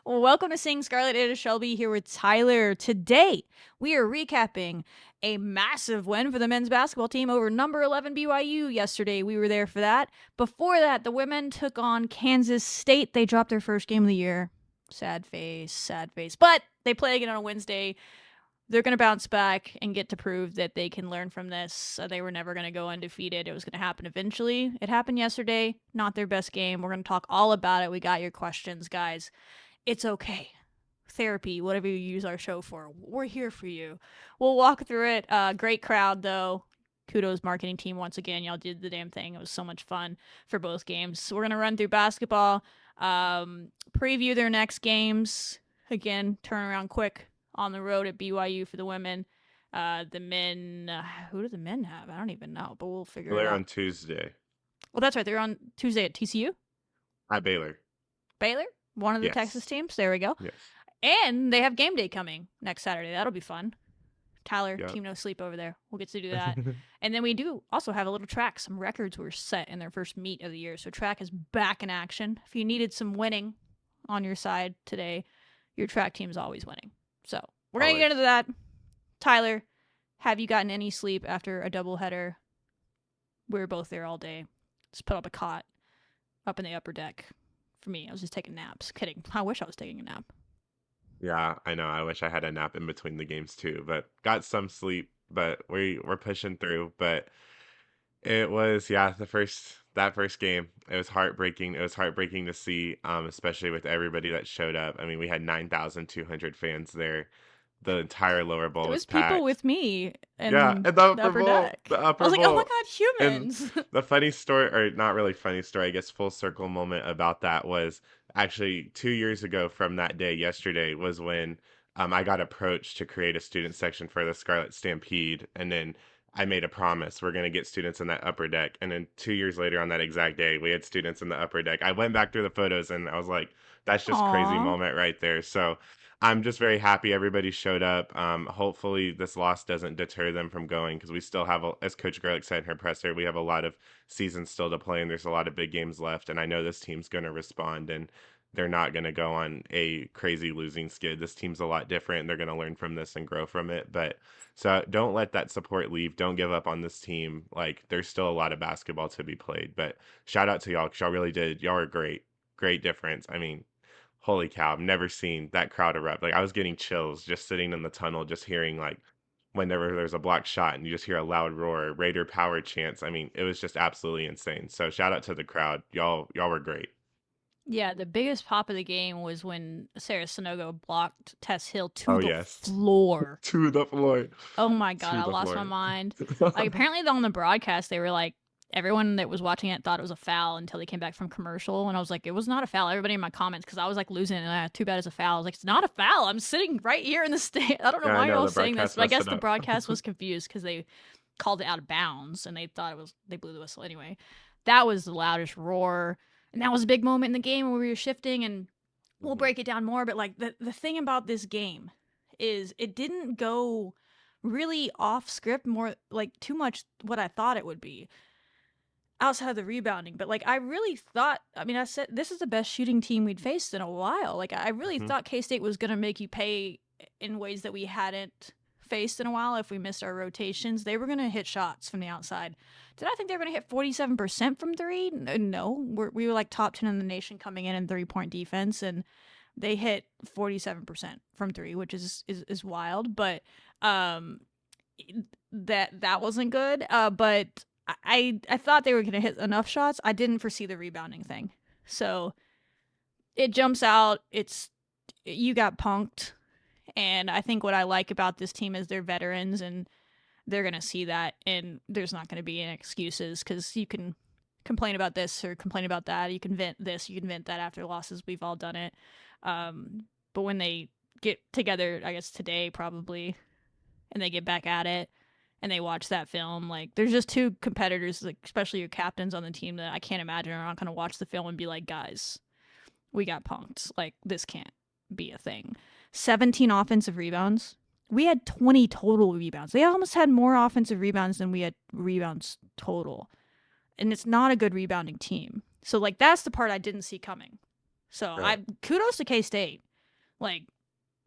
Welcome to Sing Scarlet. It is Shelby here with Tyler. Today, we are recapping a massive win for the men's basketball team over number 11 BYU yesterday. We were there for that. Before that, the women took on Kansas State. They dropped their first game of the year. Sad face, sad face. But they play again on a Wednesday. They're going to bounce back and get to prove that they can learn from this. They were never going to go undefeated. It was going to happen eventually. It happened yesterday. Not their best game. We're going to talk all about it. We got your questions, guys. It's okay. Therapy, whatever you use our show for. We're here for you. We'll walk through it. Great crowd, though. Kudos marketing team once again. Y'all did the damn thing. It was so much fun for both games. So we're going to run through basketball, preview their next games. Again, turn around quick on the road at BYU for the women. The men, who do the men have? I don't even know, but we'll figure it out. They're on Tuesday. Well, that's right. They're on Tuesday at TCU? At Baylor. Baylor? One of the Yes. Texas teams. There we go. Yes. And they have game day coming next Saturday. That'll be fun. Tyler, Yep. Team No Sleep over there. We'll get to do that. And then we do also have a little track. Some records were set in their first meet of the year. So track is back in action. If you needed some winning on your side today, your track team is always winning. So we're going to get into that. Tyler, have you gotten any sleep after a doubleheader? We were both there all day. Just put up a cot up in the upper deck. For me, I was just taking naps. Kidding. I wish I was taking a nap. Yeah, I know. I wish I had a nap in between the games too, but got some sleep. But we're pushing through. But it was that first game. It was heartbreaking. It was heartbreaking to see, especially with everybody that showed up. I mean, we had 9,200 fans there. The entire lower bowl There was packed. people with me and and the upper bowl. deck. The upper I was like, bowl. oh my god, humans. The funny story, or not really funny story, I guess full circle moment about that was actually 2 years ago from that day, yesterday, was when I got approached to create a student section for the Scarlet Stampede. And then I made a promise, we're going to get students in that upper deck. And then 2 years later on that exact day, we had students in the upper deck. I went back through the photos and I was like, that's just crazy Aw. moment right there. So I'm just very happy everybody showed up. Hopefully this loss doesn't deter them from going, because we still have, as Coach Gerlich said in her presser, we have a lot of seasons still to play and there's a lot of big games left. And I know this team's going to respond and they're not going to go on a crazy losing skid. This team's a lot different. They're going to learn from this and grow from it. But so don't let that support leave. Don't give up on this team. Like, there's still a lot of basketball to be played. But shout out to y'all, because y'all really did. Y'all are great. Great difference. I mean, holy cow, I've never seen that crowd erupt. Like, I was getting chills just sitting in the tunnel, just hearing, like, whenever there's a blocked shot and you just hear a loud roar, Raider power chants. I mean, it was just absolutely insane. So shout out to the crowd. Y'all were great. Yeah, the biggest pop of the game was when Sarah Sonogo blocked Tess Hill to the floor. To the floor. Oh my god, I lost my mind. Like, apparently on the broadcast, they were like, everyone that was watching it thought it was a foul until they came back from commercial. And I was like, it was not a foul. Everybody in my comments, because I was like losing it. And too bad it's a foul. I was like, it's not a foul. I'm sitting right here in the stand. I don't know why you're all saying this, but I guess the broadcast was confused because they called it out of bounds and they thought they blew the whistle anyway. That was the loudest roar. And that was a big moment in the game where we were shifting, and we'll break it down more. But like the thing about this game is it didn't go really off script, more like too much what I thought it would be outside of the rebounding. But like, I really thought, I mean, I said this is the best shooting team we'd faced in a while. Like, I really thought K-State was going to make you pay in ways that we hadn't faced in a while. If we missed our rotations, they were going to hit shots from the outside. Did I think they were going to hit 47% from three? No, we were like top 10 in the nation coming in 3-point defense, and they hit 47% from three, which is wild. But that wasn't good. But I thought they were going to hit enough shots. I didn't foresee the rebounding thing. So it jumps out. You got punked. And I think what I like about this team is they're veterans, and they're going to see that, and there's not going to be any excuses, because you can complain about this or complain about that. You can vent this, you can vent that after losses. We've all done it. But when they get together, I guess today probably, and they get back at it, and they watch that film, like, there's just two competitors, like, especially your captains on the team, that I can't imagine are not going to watch the film and be like, guys, we got punked. Like, this can't be a thing. 17 offensive rebounds. We had 20 total rebounds. They almost had more offensive rebounds than we had rebounds total. And it's not a good rebounding team. So, like, that's the part I didn't see coming. So, kudos to K-State. Like,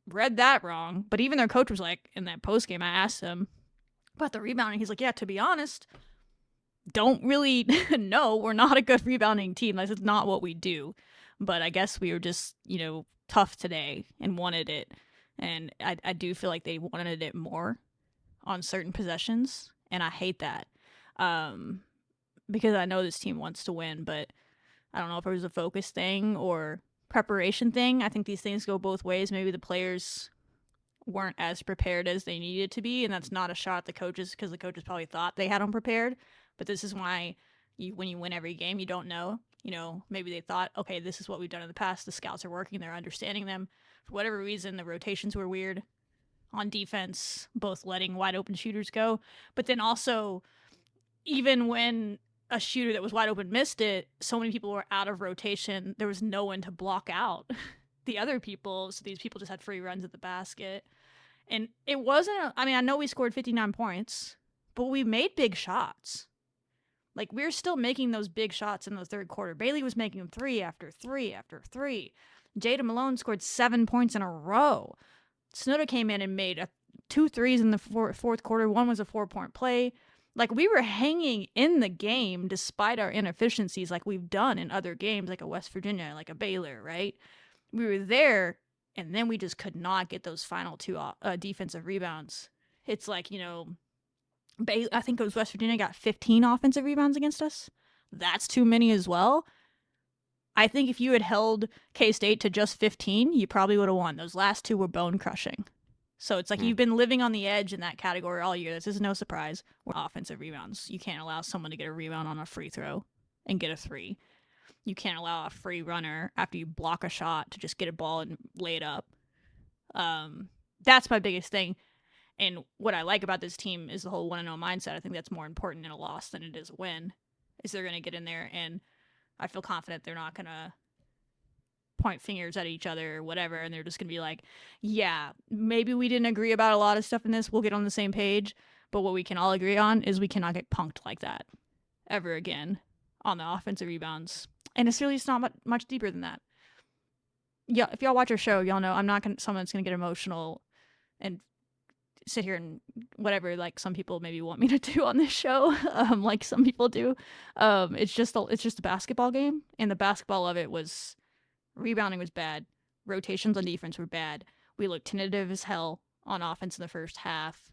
read that wrong. But even their coach was like, in that post game, I asked him about the rebounding. He's like, yeah, to be honest, don't really know. We're not a good rebounding team. That's not what we do. But I guess we were just, tough today and wanted it. And I do feel like they wanted it more on certain possessions. And I hate that. Because I know this team wants to win, but I don't know if it was a focus thing or preparation thing. I think these things go both ways. Maybe the players weren't as prepared as they needed to be, and that's not a shot at the coaches because the coaches probably thought they had them prepared. But this is why when you win every game, you don't know. Maybe they thought, okay, this is what we've done in the past. The scouts are working. They're understanding them. For whatever reason, the rotations were weird on defense, both letting wide open shooters go, but then also even when a shooter that was wide open missed it, so many people were out of rotation. There was no one to block out the other people, so these people just had free runs at the basket. And it wasn't, I know we scored 59 points, but we made big shots. Like, we're still making those big shots in the third quarter. Bailey was making them 3 after 3 after 3. Jada Malone scored 7 points in a row. Snoda came in and made 2 threes in the fourth quarter. One was a 4-point play. Like, we were hanging in the game despite our inefficiencies like we've done in other games, like a West Virginia, like a Baylor, right? We were there, and then we just could not get those final 2 defensive rebounds. It's like, I think it was West Virginia got 15 offensive rebounds against us. That's too many as well. I think if you had held K-State to just 15, you probably would have won. Those last 2 were bone crushing. So it's like you've been living on the edge in that category all year. This is no surprise. Offensive rebounds. You can't allow someone to get a rebound on a free throw and get a 3. You can't allow a free runner after you block a shot to just get a ball and lay it up. That's my biggest thing. And what I like about this team is the whole 1-0 mindset. I think that's more important in a loss than it is a win. Is they're going to get in there, and I feel confident they're not going to point fingers at each other or whatever, and they're just going to be like, yeah, maybe we didn't agree about a lot of stuff in this. We'll get on the same page. But what we can all agree on is we cannot get punked like that ever again on the offensive rebounds. And it's really just not much deeper than that. Yeah, if y'all watch our show, y'all know I'm not someone that's going to get emotional and sit here and whatever, like some people maybe want me to do on this show, like some people do. It's just a basketball game, and the basketball of it was rebounding was bad. Rotations on defense were bad. We looked tentative as hell on offense in the first half.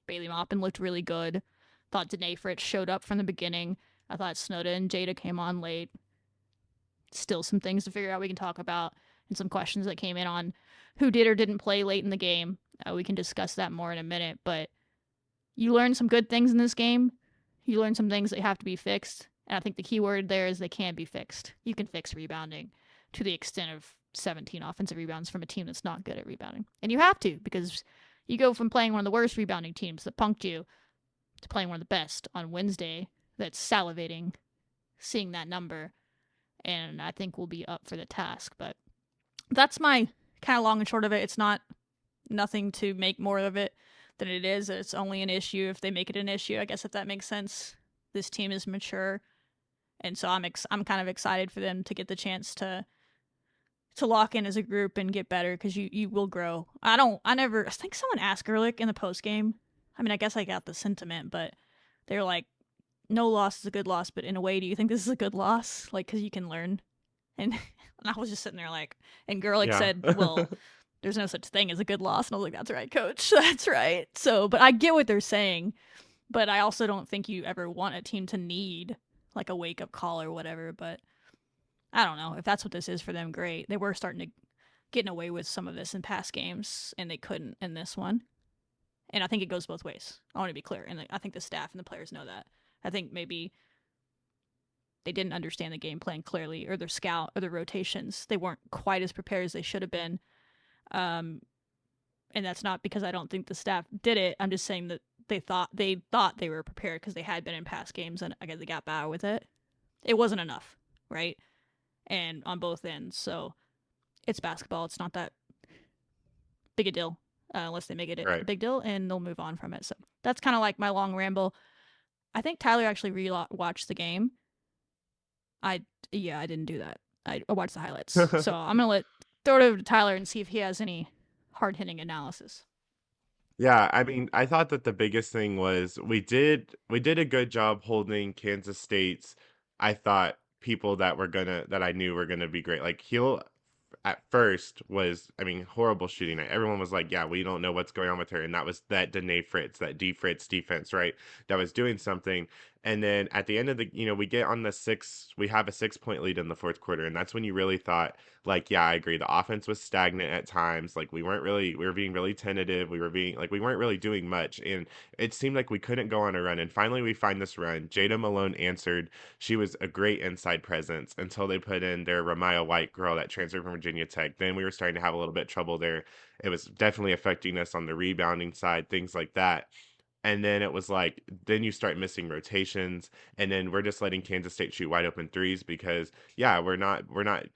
Bailey Maupin looked really good. Thought Danae Fritz showed up from the beginning. I thought Snoda and Jada came on late. Still some things to figure out we can talk about, and some questions that came in on who did or didn't play late in the game. We can discuss that more in a minute, but you learn some good things in this game. You learn some things that have to be fixed, and I think the key word there is they can be fixed. You can fix rebounding to the extent of 17 offensive rebounds from a team that's not good at rebounding. And you have to, because you go from playing one of the worst rebounding teams that punked you to playing one of the best on Wednesday that's salivating seeing that number, and I think we'll be up for the task. But that's my kind of long and short of it. It's nothing to make more of it than it is. It's only an issue if they make it an issue, I guess, if that makes sense. This team is mature, and so I'm kind of excited for them to get the chance to lock in as a group and get better, because you will grow. I think someone asked Ehrlich in the post game. I guess I got the sentiment, but they're like, no loss is a good loss, but in a way, do you think this is a good loss? Like, because you can learn. And I was just sitting there like, and Ehrlich said, well, there's no such thing as a good loss. And I was like, that's right, coach. That's right. So, but I get what they're saying, but I also don't think you ever want a team to need like a wake up call or whatever. But I don't know if that's what this is for them. Great. They were starting to getting away with some of this in past games, and they couldn't in this one. And I think it goes both ways. I want to be clear. And I think the staff and the players know that. I think maybe they didn't understand the game plan clearly, or their scout or their rotations. They weren't quite as prepared as they should have been. And that's not because I don't think the staff did it. I'm just saying that they thought they were prepared because they had been in past games, and I guess they got bad with it. It wasn't enough, right? And on both ends. So it's basketball. It's not that big a deal unless they make it a big deal, and they'll move on from it. So that's kind of like my long ramble. I think Tyler actually rewatched the game. I didn't do that. I watched the highlights. So I'm going to let throw it over to Tyler and see if he has any hard-hitting analysis. Yeah, I mean, I thought that the biggest thing was we did a good job holding Kansas State's, I thought, people that I knew were gonna be great. Like Heel at first was, I mean, horrible shooting night. Everyone was like, yeah, we don't know what's going on with her. And that was that Danae Fritz, that D Fritz defense, right? That was doing something. And then at the end of we get on we have a 6 point lead in the fourth quarter. And that's when you really thought, like, yeah, I agree. The offense was stagnant at times. Like, we were being really tentative. We weren't really doing much. And it seemed like we couldn't go on a run. And finally, we find this run. Jada Malone answered. She was a great inside presence until they put in their Ramaya White girl that transferred from Virginia Tech. Then we were starting to have a little bit of trouble there. It was definitely affecting us on the rebounding side, things like that. And then it was like, then you start missing rotations, and then we're just letting Kansas State shoot wide open threes because, yeah, we're not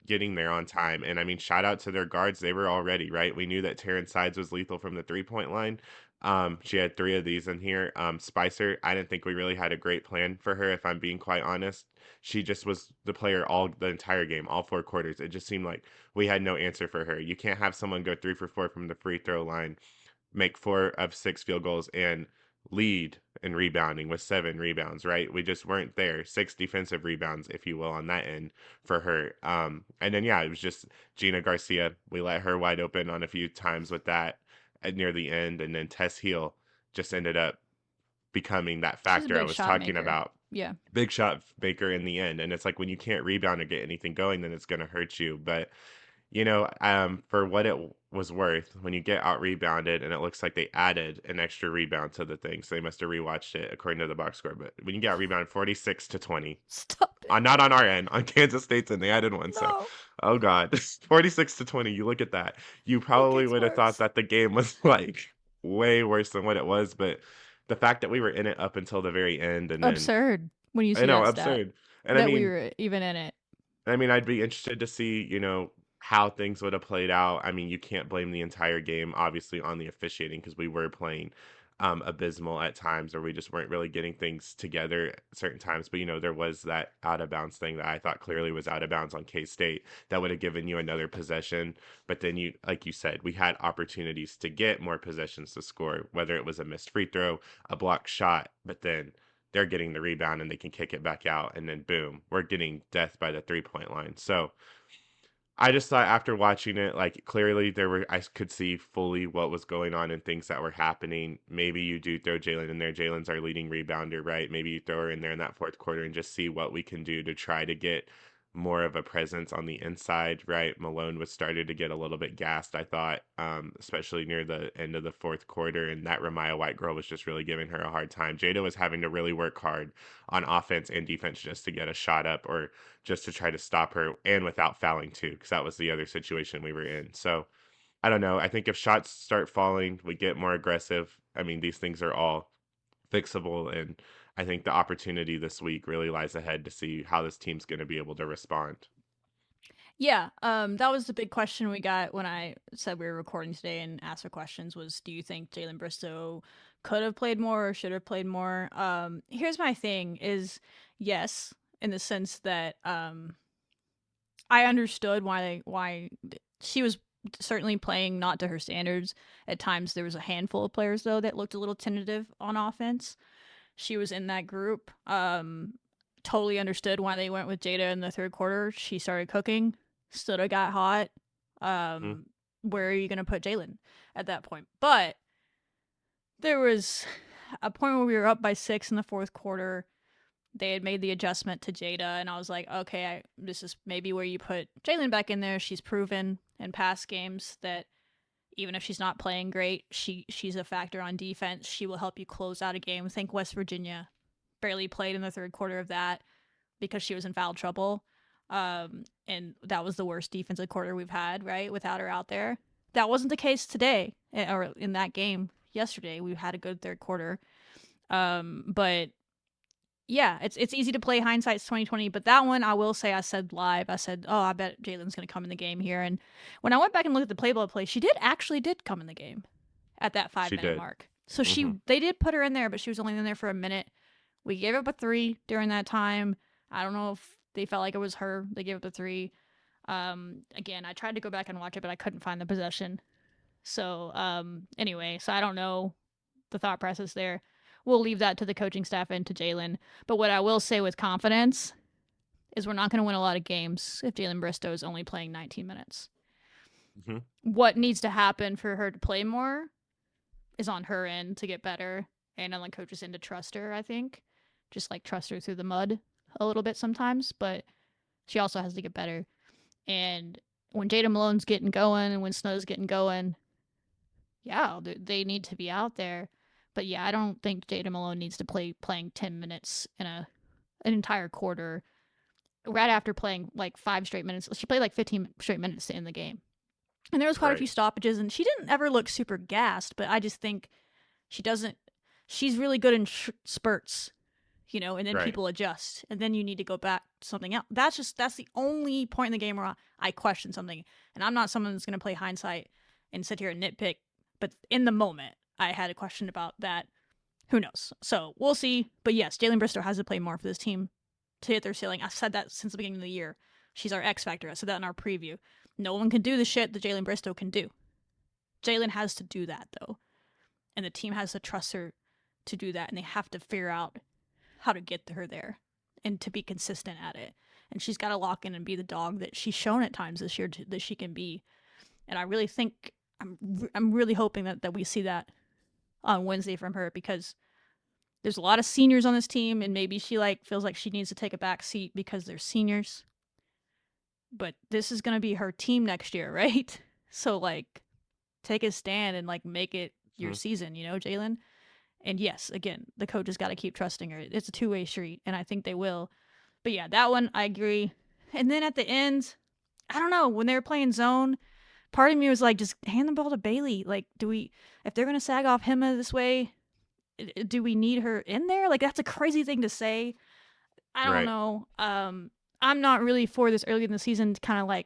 getting there on time. And I mean, shout out to their guards; they were all ready, right? We knew that Taryn Sides was lethal from the 3 point line. She had three of these in here. Spicer, I didn't think we really had a great plan for her, if I'm being quite honest. She just was the player all the entire game, all 4 quarters. It just seemed like we had no answer for her. You can't have someone go 3 for 4 from the free throw line, make 4 of 6 field goals, and lead in rebounding with 7 rebounds, right? We just weren't there. 6 defensive rebounds, if you will, on that end for her. And then, yeah, it was just Gina Garcia. We let her wide open on a few times with that near the end. And then Tess Heel just ended up becoming that She's a factor I big was shot talking maker. about. Yeah. Big shot maker in the end. And it's like when you can't rebound or get anything going, then it's going to hurt you. But for what it was worth, when you get out rebounded, and it looks like they added an extra rebound to the thing, so they must have rewatched it according to the box score. But when you get out rebounded 46-20, Stop it. not on our end, on Kansas State's, and they added one. So, No. oh God, 46-20. You look at that, you It probably gets would have thought worse. that the game was like way worse than what it was. But the fact that we were in it up until the very end, and then Absurd when you I see know, that stat absurd. And that we were even in it. I'd be interested to see, how things would have played out. I mean, you can't blame the entire game, obviously, on the officiating because we were playing abysmal at times, or we just weren't really getting things together at certain times. But, there was that out of bounds thing that I thought clearly was out of bounds on K State that would have given you another possession. But then like you said, we had opportunities to get more possessions to score, whether it was a missed free throw, a blocked shot, but then they're getting the rebound and they can kick it back out, and then boom, we're getting death by the 3 point line. So I just thought after watching it, like clearly I could see fully what was going on and things that were happening. Maybe you do throw Jalen in there. Jalen's our leading rebounder, right? Maybe you throw her in there in that fourth quarter and just see what we can do to try to get more of a presence on the inside, right? Malone was started to get a little bit gassed, I thought, especially near the end of the fourth quarter, and that Ramaya White girl was just really giving her a hard time. Jada was having to really work hard on offense and defense just to get a shot up or just to try to stop her, and without fouling too, because that was the other situation we were in. So I don't know. I think if shots start falling, we get more aggressive. I mean, these things are all fixable, and I think the opportunity this week really lies ahead to see how this team's going to be able to respond. Yeah, that was the big question we got when I said we were recording today and asked for questions was, do you think Jalen Bristow could have played more or should have played more? Here's my thing is, yes, in the sense that I understood why she was certainly playing not to her standards. At times there was a handful of players though that looked a little tentative on offense. She was in that group. Totally understood why they went with Jada in the third quarter. She started cooking. Stood got hot. Mm-hmm. Where are you going to put Jalen at that point? But there was a point where we were up by 6 in the fourth quarter. They had made the adjustment to Jada, and I was like, okay, this is maybe where you put Jalen back in there. She's proven in past games that even if she's not playing great, she's a factor on defense. She will help you close out a game. Think West Virginia barely played in the third quarter of that because she was in foul trouble. And that was the worst defensive quarter we've had, right? Without her out there. That wasn't the case today or in that game yesterday. We had a good third quarter. But yeah, it's easy to play hindsight's 2020, but that one I will say I said live. I said, "Oh, I bet Jalen's going to come in the game here." And when I went back and looked at the play-by-play, she did come in the game at that 5-minute mark. So Mm-hmm. they did put her in there, but she was only in there for a minute. We gave up a 3 during that time. I don't know if they felt like it was her. They gave up a 3. Again, I tried to go back and watch it, but I couldn't find the possession. So anyway, so I don't know the thought process there. We'll leave that to the coaching staff and to Jalen. But what I will say with confidence is we're not going to win a lot of games if Jalen Bristow is only playing 19 minutes. Mm-hmm. What needs to happen for her to play more is on her end to get better, and on the coach's end to trust her, I think. Just like trust her through the mud a little bit sometimes, but she also has to get better. And when Jada Malone's getting going and when Snow's getting going, yeah, they need to be out there. But yeah, I don't think Jada Malone needs to playing 10 minutes in an entire quarter right after playing like 5 straight minutes. She played like 15 straight minutes to end the game. And there was quite a few stoppages, and she didn't ever look super gassed, but I just think she's really good in spurts, and then people adjust, and then you need to go back to something else. That's the only point in the game where I question something. And I'm not someone that's going to play hindsight and sit here and nitpick, but in the moment, I had a question about that. Who knows? So we'll see. But yes, Jalen Bristow has to play more for this team to hit their ceiling. I've said that since the beginning of the year. She's our X factor. I said that in our preview. No one can do the shit that Jalen Bristow can do. Jalen has to do that, though. And the team has to trust her to do that. And they have to figure out how to get her there and to be consistent at it. And she's got to lock in and be the dog that she's shown at times this year that she can be. And I really think, I'm really hoping that we see that on Wednesday from her, because there's a lot of seniors on this team, and maybe she feels like she needs to take a back seat because they're seniors. But this is going to be her team next year, right? So, take a stand and, make it your season, Jalen? And yes, again, the coach has got to keep trusting her. It's a two-way street, and I think they will. But yeah, that one, I agree. And then at the end, I don't know, when they were playing zone, part of me was like, just hand the ball to Bailey. If they're going to sag off Hema this way, do we need her in there? That's a crazy thing to say. I don't know. I'm not really for this early in the season, kind of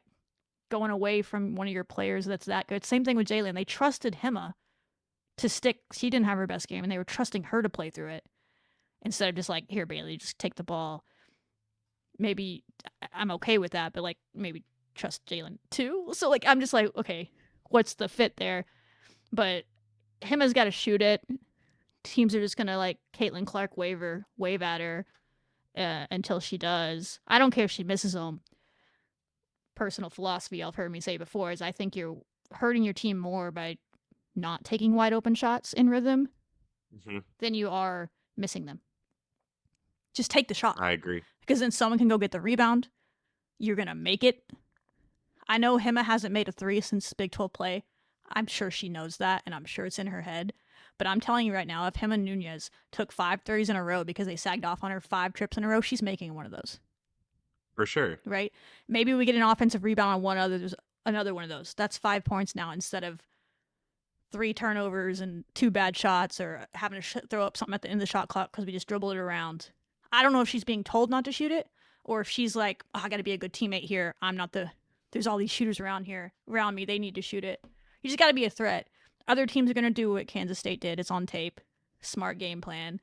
going away from one of your players that's that good. Same thing with Jalen. They trusted Hema to stick. She didn't have her best game, and they were trusting her to play through it instead of just here, Bailey, just take the ball. Maybe I'm okay with that, but maybe trust Jalen too. So I'm just okay, what's the fit there? But Hema's got to shoot it. Teams are just gonna Caitlin Clark wave at her until she does. I don't care if she misses them. Personal philosophy I've heard me say before is I think you're hurting your team more by not taking wide open shots in rhythm than you are missing them. Just take the shot. I agree. Because then someone can go get the rebound. You're going to make it. I know Hema hasn't made a 3 since Big 12 play. I'm sure she knows that, and I'm sure it's in her head. But I'm telling you right now, if Hema Nunez took 5 threes in a row because they sagged off on her 5 trips in a row, she's making one of those. For sure. Right? Maybe we get an offensive rebound on another one of those. That's 5 points now instead of 3 turnovers and 2 bad shots, or having to throw up something at the end of the shot clock because we just dribbled it around. I don't know if she's being told not to shoot it, or if she's I got to be a good teammate here. There's all these shooters around me. They need to shoot it. You just got to be a threat. Other teams are going to do what Kansas State did. It's on tape. Smart game plan.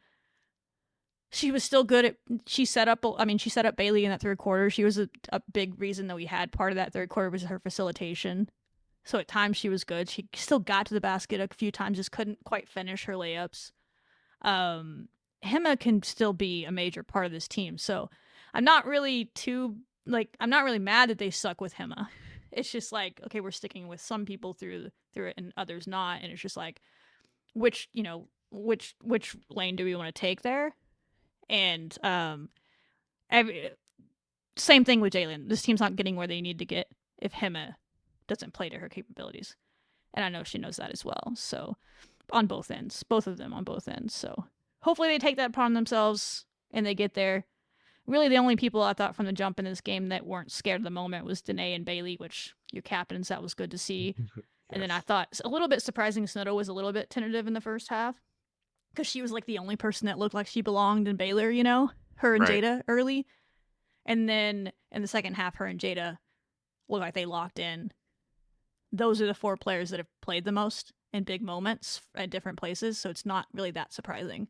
She was still good she set up Bailey in that third quarter. She was a big reason that we had part of that third quarter was her facilitation. So at times she was good. She still got to the basket a few times, just couldn't quite finish her layups. Hema can still be a major part of this team. So I'm not really mad that they suck with Hema. It's just okay, we're sticking with some people through it and others not. And it's just which lane do we want to take there? And same thing with Jalen. This team's not getting where they need to get if Hema doesn't play to her capabilities. And I know she knows that as well. So on both ends, both of them on both ends. So hopefully they take that upon themselves and they get there. Really, the only people I thought from the jump in this game that weren't scared of the moment was Danae and Bailey, which your captains, that was good to see. Yes. And then I thought a little bit surprising, Snowdo was a little bit tentative in the first half because she was the only person that looked like she belonged in Baylor, her and Jada early. And then in the second half, her and Jada looked like they locked in. Those are the 4 players that have played the most in big moments at different places, so it's not really that surprising.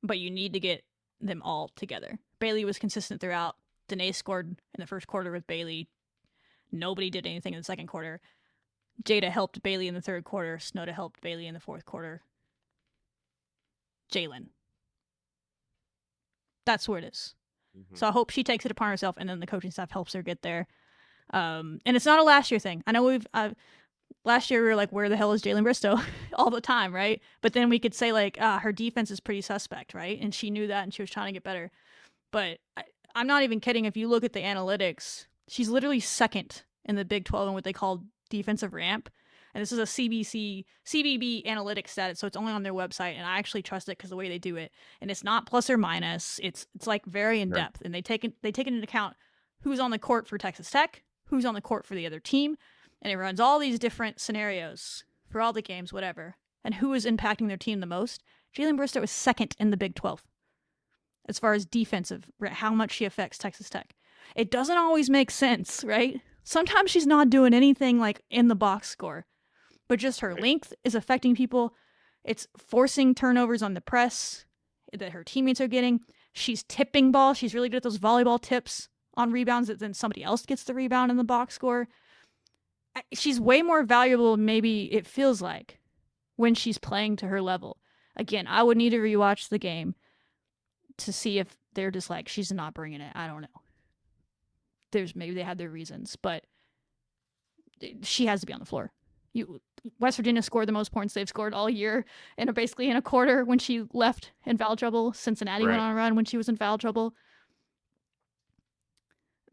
But you need to get them all together. Bailey was consistent throughout. Danae scored in the first quarter with Bailey. Nobody did anything in the second quarter. Jada helped Bailey in the third quarter. Snoda helped Bailey in the fourth quarter. Jalen. That's where it is. Mm-hmm. So I hope she takes it upon herself, and then the coaching staff helps her get there. And it's not a last year thing. I know last year we were like, where the hell is Jalen Bristow all the time, right? But then we could say like, her defense is pretty suspect, right? And she knew that, and she was trying to get better. But I'm not even kidding. If you look at the analytics, she's literally second in the Big 12 in what they call defensive ramp. And this is a CBB analytics stat, so it's only on their website, and I actually trust it because the way they do it. And it's not plus or minus. It's like very in depth, and they take into account who's on the court for Texas Tech, who's on the court for the other team, and it runs all these different scenarios for all the games, whatever, and who is impacting their team the most. Jalen Bristow is second in the Big 12 as far as defensive, how much she affects Texas Tech. It doesn't always make sense, right? Sometimes she's not doing anything like in the box score, but just her length is affecting people. It's forcing turnovers on the press that her teammates are getting. She's tipping ball. She's really good at those volleyball tips on rebounds that then somebody else gets the rebound in the box score. She's way more valuable, maybe it feels like, when she's playing to her level. Again, I would need to rewatch the game to see if they're just like, she's not bringing it. I don't know. Maybe they had their reasons, but she has to be on the floor. West Virginia scored the most points they've scored all year, and basically in a quarter when she left in foul trouble. Cincinnati went on a run when she was in foul trouble.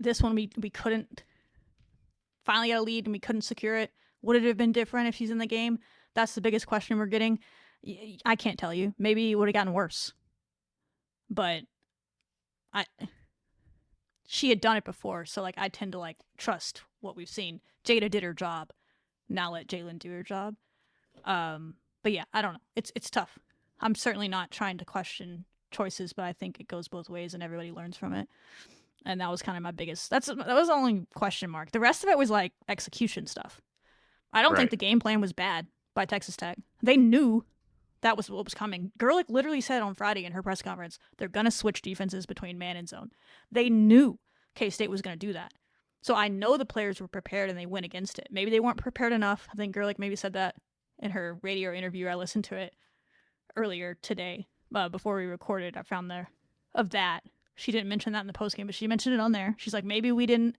This one we couldn't finally get a lead and we couldn't secure it. Would it have been different if she's in the game? That's the biggest question we're getting. I can't tell you. Maybe it would have gotten worse. But she had done it before, so like I tend to like trust what we've seen. Jada did her job. Now let Jalen do her job. But yeah, I don't know. It's tough. I'm certainly not trying to question choices, but I think it goes both ways and everybody learns from it. And that was kind of my biggest. That was the only question mark. The rest of it was like execution stuff. I don't think the game plan was bad by Texas Tech. They knew that was what was coming. Gerlich literally said on Friday in her press conference, they're going to switch defenses between man and zone. They knew K-State was going to do that. So I know the players were prepared and they went against it. Maybe they weren't prepared enough. I think Gerlich maybe said that in her radio interview. I listened to it earlier today before we recorded. I found there of that. She didn't mention that in the postgame, but she mentioned it on there. She's like, maybe we didn't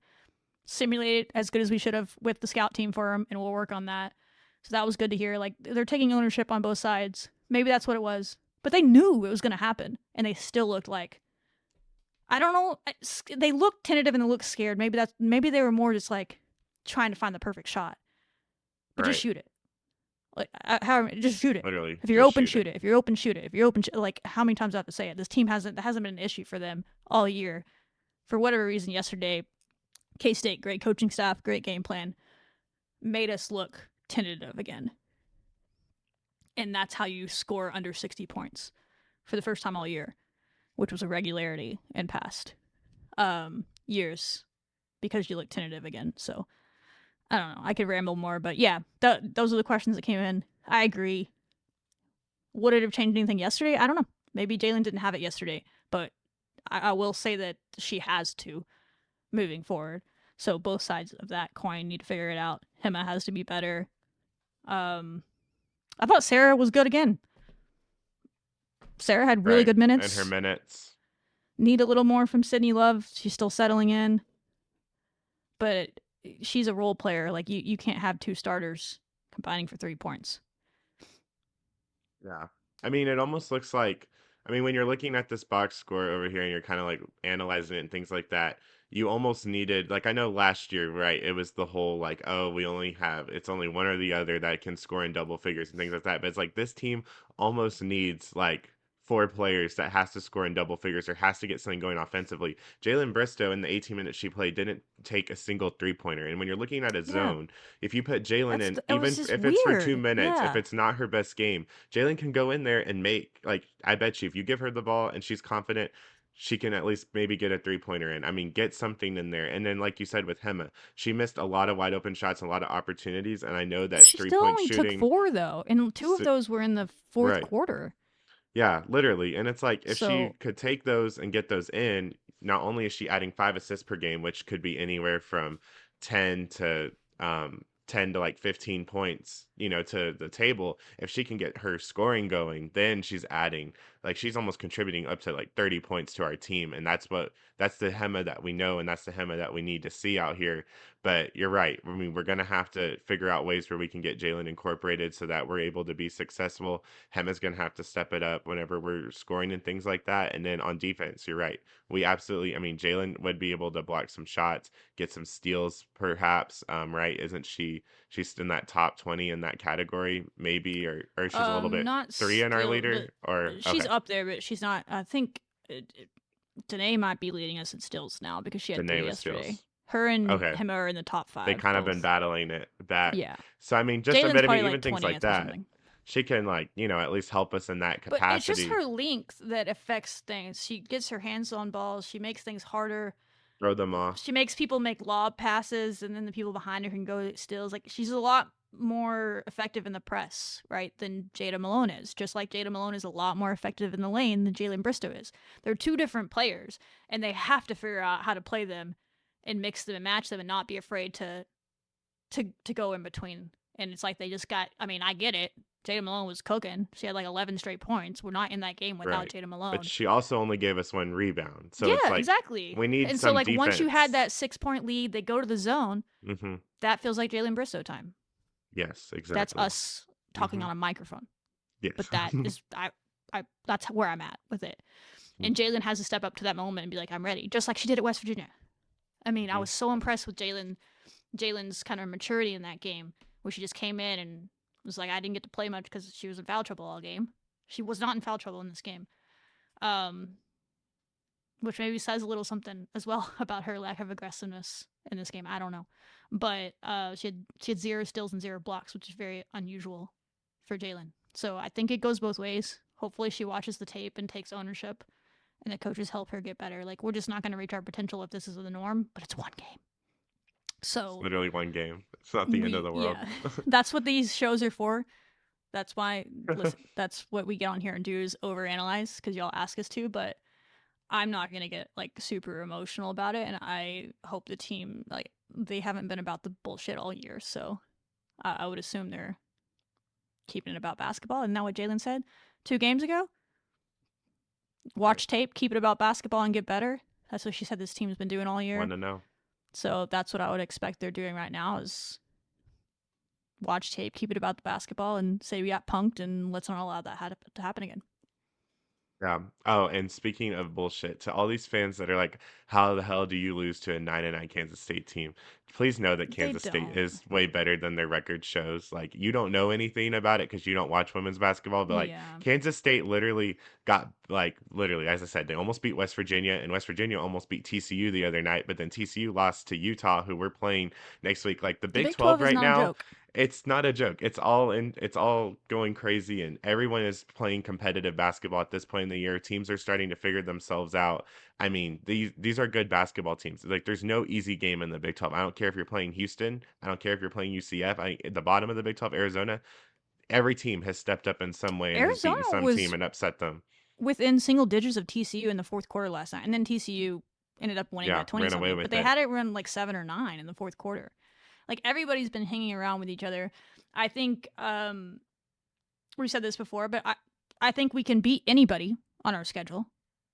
simulate it as good as we should have with the scout team for them, and we'll work on that. So that was good to hear. Like, they're taking ownership on both sides. Maybe that's what it was. But they knew it was going to happen, and they still looked like, I don't know, they looked tentative and they looked scared. Maybe they were more just like trying to find the perfect shot. But just shoot it. Like, just shoot it. Literally. If you're open, shoot it. If you're open, shoot it. If you're open, like, how many times do I have to say it? This team hasn't been an issue for them all year. For whatever reason, yesterday, K-State, great coaching staff, great game plan, made us look tentative again. And that's how you score under 60 points for the first time all year, which was a regularity in past years because you look tentative again. So, I don't know. I could ramble more, but yeah, those are the questions that came in. I agree. Would it have changed anything yesterday? I don't know. Maybe Jalen didn't have it yesterday, but I will say that she has to moving forward. So both sides of that coin need to figure it out. Hema has to be better. I thought Sarah was good again. Sarah had really good minutes. And her minutes. Need a little more from Sydney Love. She's still settling in. But she's a role player. Like, you can't have two starters combining for 3 points. Yeah. I mean, it almost looks like, when you're looking at this box score over here and you're kind of like analyzing it and things like that, you almost needed, like, I know last year, right, it was the whole like, oh, it's only one or the other that can score in double figures and things like that. But it's like this team almost needs like 4 players that has to score in double figures or has to get something going offensively. Jalen Bristow in the 18 minutes she played didn't take a single 3-pointer. And when you're looking at a zone, if you put Jalen in, even if it's for 2 minutes, if it's not her best game, Jalen can go in there and make, like, I bet you if you give her the ball and she's confident, she can at least maybe get a 3-pointer in. Get something in there. And then, like you said with Hema, she missed a lot of wide open shots, a lot of opportunities. And I know that she 3-point shooting. She still only took 4 though, and 2 of those were in the fourth quarter. Yeah, literally. And it's like, if she could take those and get those in, not only is she adding 5 assists per game, which could be anywhere from 10 to 10 to like 15 points, to the table. If she can get her scoring going, then she's adding, like she's almost contributing up to like 30 points to our team. And that's the Hema that we know, and that's the Hema that we need to see out here. But you're right. I mean, we're going to have to figure out ways where we can get Jalen incorporated so that we're able to be successful. Hema's going to have to step it up whenever we're scoring and things like that. And then on defense, you're right. We absolutely, I mean, Jalen would be able to block some shots, get some steals, perhaps. Right? Isn't she's in that top 20 in that category, maybe, or she's a little bit Not three in our still, leader, or she's okay. up there, but she's not. I think Danae might be leading us in steals now because she had Danae 3 with yesterday. steals. Her and Okay. Hema are in the top 5. They kind of both. been battling it back. Yeah. So I mean, just Jalen's probably even like things 20th like that, something. she can like, at least help us in that But it's just capacity. her length that affects things. She gets her hands on balls. She makes things harder. Throw them off. She makes people make lob passes, and then the people behind her can go stills. Like, she's a lot more effective in the press, right, than Jada Malone is. Just like Jada Malone is a lot more effective in the lane than Jalen Bristow is. They're 2 different players, and they have to figure out how to play them and mix them and match them and not be afraid to go in between. And it's like they just got, I mean, I get it. Jada Malone was cooking. She had like 11 straight points. We're not in that game without Right. Jada Malone. But she also only gave us 1 rebound. So yeah, it's like, exactly. we need and some so like defense. once you had that 6-point lead, they go to the zone. Mm-hmm. That feels like Jalen Bristow time. Yes, exactly. That's us talking on a microphone. Yes. But that is I that's where I'm at with it. And Jalen has to step up to that moment and be like, I'm ready. Just like she did at West Virginia. I mean, I was so impressed with Jalen's kind of maturity in that game, where she just came in and was like, I didn't get to play much because she was in foul trouble all game. She was not in foul trouble in this game. Which maybe says a little something as well about her lack of aggressiveness in this game. I don't know. But she had 0 steals and 0 blocks, which is very unusual for Jalen. So I think it goes both ways. Hopefully she watches the tape and takes ownership, and the coaches help her get better. Like, we're just not going to reach our potential if this is the norm, but it's 1 game. So it's literally 1 game. It's not the end of the world. Yeah. That's what these shows are for. That's why, listen, that's what we get on here and do is overanalyze because y'all ask us to, but I'm not going to get like super emotional about it. And I hope the team, like, they haven't been about the bullshit all year. So I would assume they're keeping it about basketball. Isn't that what Jalen said 2 games ago? Watch tape, keep it about basketball, and get better. That's what she said this team's been doing all year. Want to know. So that's what I would expect they're doing right now is watch tape, keep it about the basketball, and say we got punked, and let's not allow that to happen again. Yeah. Oh, and speaking of bullshit, to all these fans that are like, how the hell do you lose to a 9-9 Kansas State team? Please know that Kansas State is way better than their record shows. Like, you don't know anything about it because you don't watch women's basketball, but like Kansas State literally got, like, literally, as I said, they almost beat West Virginia, and West Virginia almost beat TCU the other night, but then TCU lost to Utah, who we're playing next week. Like, the Big 12 right now. It's not a joke. It's all going crazy, and everyone is playing competitive basketball at this point in the year. Teams are starting to figure themselves out. I mean, these are good basketball teams. Like, there's no easy game in the Big 12. I don't care if you're playing Houston. I don't care if you're playing UCF. At the bottom of the Big 12, Arizona, every team has stepped up in some way and has beaten some team and upset them. Within single digits of TCU in the 4th quarter last night, and then TCU ended up winning by 20-something. But they had it run like 7 or 9 in the 4th quarter. Like, everybody's been hanging around with each other. I think we said this before, but I think we can beat anybody on our schedule.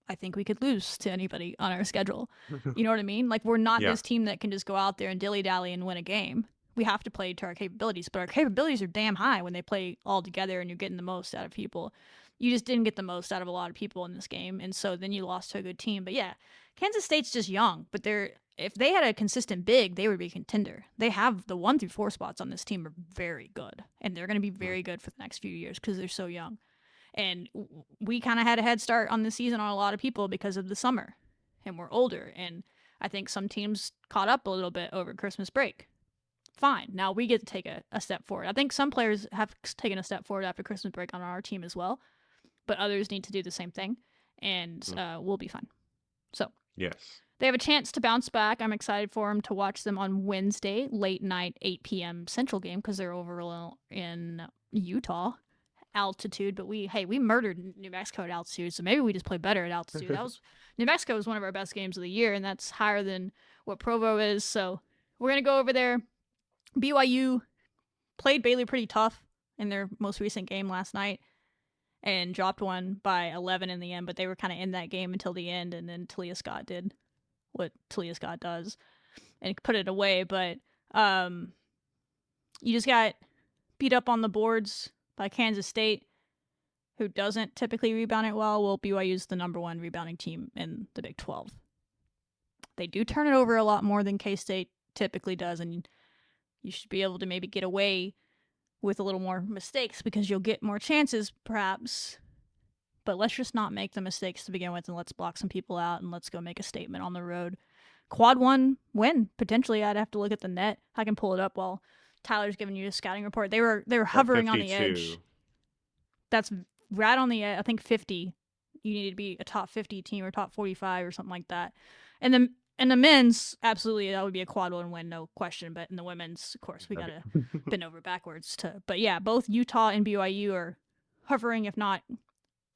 I think we could lose to anybody on our schedule. You know what I mean? Like, we're not this team that can just go out there and dilly-dally and win a game. We have to play to our capabilities, but our capabilities are damn high when they play all together and you're getting the most out of people. You just didn't get the most out of a lot of people in this game, and so then you lost to a good team. But yeah, Kansas State's just young, but if they had a consistent big, they would be a contender. They have the 1 through 4 spots on this team are very good, and they're going to be very good for the next few years because they're so young. And we kind of had a head start on this season on a lot of people because of the summer, and we're older. And I think some teams caught up a little bit over Christmas break. Fine. Now we get to take a step forward. I think some players have taken a step forward after Christmas break on our team as well, but others need to do the same thing, and we'll be fine. So yes, they have a chance to bounce back. I'm excited for them to watch them on Wednesday, late night, 8 p.m. Central game because they're over in Utah altitude. But we murdered New Mexico at altitude, so maybe we just play better at altitude. New Mexico was one of our best games of the year, and that's higher than what Provo is. So we're going to go over there. BYU played Baylor pretty tough in their most recent game last night and dropped one by 11 in the end, but they were kind of in that game until the end, and then Talia Scott did what Talia Scott does and put it away. But you just got beat up on the boards by Kansas State, who doesn't typically rebound it well. Well, BYU's the number one rebounding team in the Big 12. They do turn it over a lot more than K-State typically does, and you should be able to maybe get away with a little more mistakes because you'll get more chances, perhaps. But let's just not make the mistakes to begin with, and let's block some people out, and let's go make a statement on the road. Quad 1 win, potentially. I'd have to look at the net. I can pull it up while Tyler's giving you a scouting report. They were hovering on the edge. That's right on the edge. I think 50. You need to be a top 50 team or top 45 or something like that. And the men's, absolutely, that would be a quad 1 win, no question. But in the women's, of course, we got to bend over backwards to. But yeah, both Utah and BYU are hovering, if not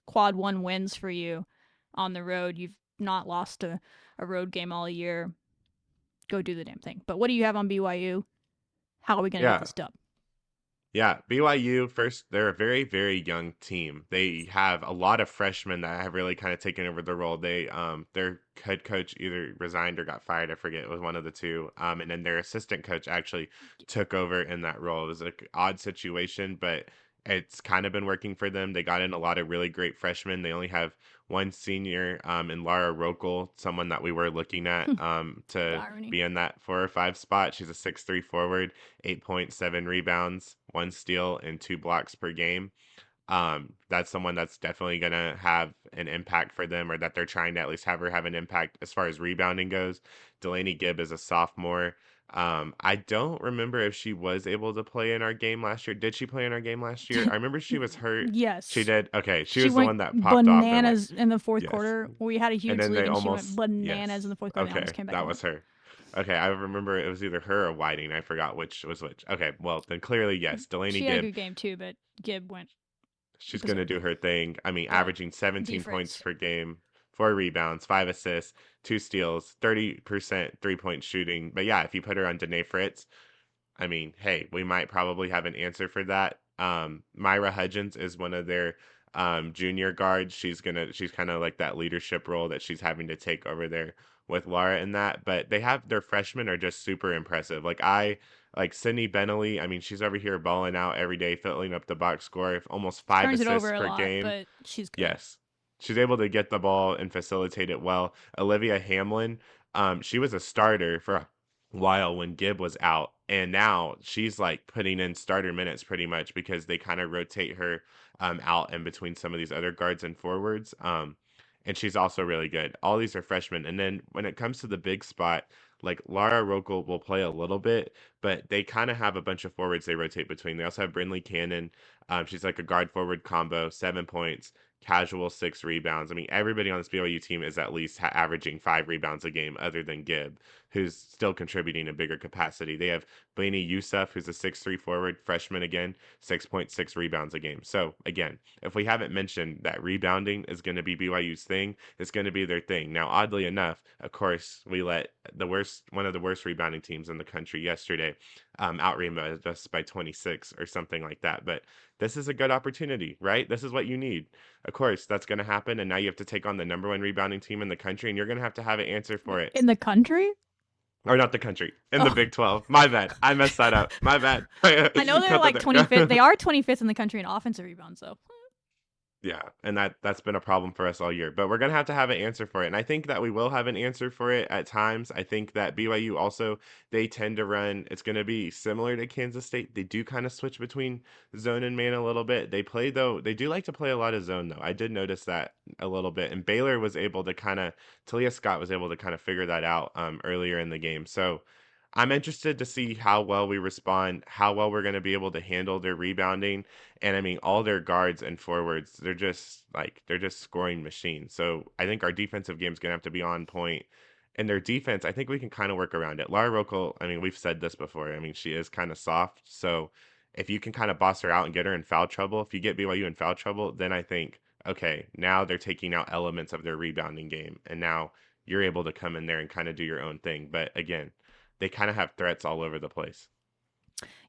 quad 1 wins for you on the road. You've not lost a road game all year. Go do the damn thing. But what do you have on BYU? How are we going to get this dub? Yeah, BYU, first, they're a very, very young team. They have a lot of freshmen that have really kind of taken over the role. Their head coach either resigned or got fired. I forget. It was one of the two. And then their assistant coach actually took over in that role. It was an odd situation, but it's kind of been working for them. They got in a lot of really great freshmen. They only have one senior in Lara Rokel, someone that we were looking at to be in that 4 or 5 spot. She's a 6'3" forward, 8.7 rebounds, 1 steal, and 2 blocks per game. That's someone that's definitely going to have an impact for them, or that they're trying to at least have her have an impact as far as rebounding goes. Delaney Gibb is a sophomore. I don't remember if she was able to play in our game last year. Did she play in our game last year? I remember she was hurt. Yes. She did. Okay. She was the one that popped bananas off. in the fourth quarter. We had a huge lead and she went bananas in the fourth quarter. Okay. And almost came back that was her. Okay. I remember it was either her or Whiting. I forgot which was which. Okay. Well, then clearly, yes. Delaney Gibb. She had a good game too, but Gibb went. She's going to do her thing. I mean, averaging 17 points per game, 4 rebounds, 5 assists, 2 steals, 30% 3-point shooting. But yeah, if you put her on Danae Fritz, I mean, hey, we might probably have an answer for that. Myra Hudgens is one of their junior guards. She's kind of like that leadership role that she's having to take over there with Laura in that. But their freshmen are just super impressive. Like Sydney Bentley, I mean, she's over here balling out every day, filling up the box score, almost 5 assists per game. But she's good. Yes. She's able to get the ball and facilitate it well. Olivia Hamlin, she was a starter for a while when Gibb was out, and now she's like putting in starter minutes pretty much because they kind of rotate her out in between some of these other guards and forwards. And she's also really good. All these are freshmen. And then when it comes to the big spot, like Lara Rokel will play a little bit, but they kind of have a bunch of forwards they rotate between. They also have Brinley Cannon. She's like a guard forward combo, 7 points, casual 6 rebounds. I mean, everybody on this BYU team is at least averaging 5 rebounds a game other than Gibb, who's still contributing a bigger capacity. They have Blaney Youssef, who's a 6'3" forward, freshman again, 6.6 rebounds a game. So again, if we haven't mentioned that rebounding is going to be BYU's thing, it's going to be their thing. Now, oddly enough, of course, we let one of the worst rebounding teams in the country yesterday out rebound us by 26 or something like that. But this is a good opportunity, right? This is what you need. Of course, that's going to happen, and now you have to take on the number 1 rebounding team in the country, and you're going to have an answer for it. In the country? Or not the country, in the Big 12. My bad. I messed that up. My bad. I know they're like 25th. They are 25th in the country in offensive rebounds, though. Yeah, and that's been a problem for us all year. But we're going to have an answer for it. And I think that we will have an answer for it at times. I think that BYU also, they tend to run, it's going to be similar to Kansas State. They do kind of switch between zone and man a little bit. They do like to play a lot of zone, though. I did notice that a little bit. And Baylor was able to Talia Scott was able to kind of figure that out earlier in the game. So I'm interested to see how well we respond, how well we're going to be able to handle their rebounding. And I mean, all their guards and forwards, they're just scoring machines. So I think our defensive game is going to have to be on point. And their defense, I think we can kind of work around it. Lara Rokel, I mean, we've said this before. I mean, she is kind of soft. So if you can kind of boss her out and get her in foul trouble, if you get BYU in foul trouble, then I think, okay, now they're taking out elements of their rebounding game. And now you're able to come in there and kind of do your own thing. But again, they kind of have threats all over the place.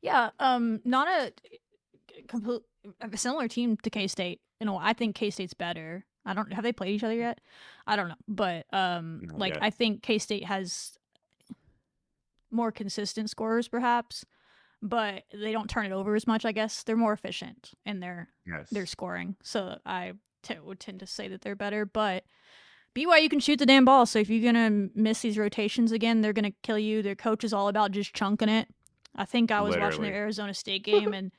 Yeah, not a complete a similar team to K-State. I think K-State's better. I don't have they played each other yet? I don't know, but Not yet. I think K-State has more consistent scorers perhaps, but they don't turn it over as much. I guess they're more efficient in their scoring, so I would tend to say that they're better. But BYU can shoot the damn ball, so if you're gonna miss these rotations again, they're gonna kill you. Their coach is all about just chunking it. I think I was watching their Arizona State game and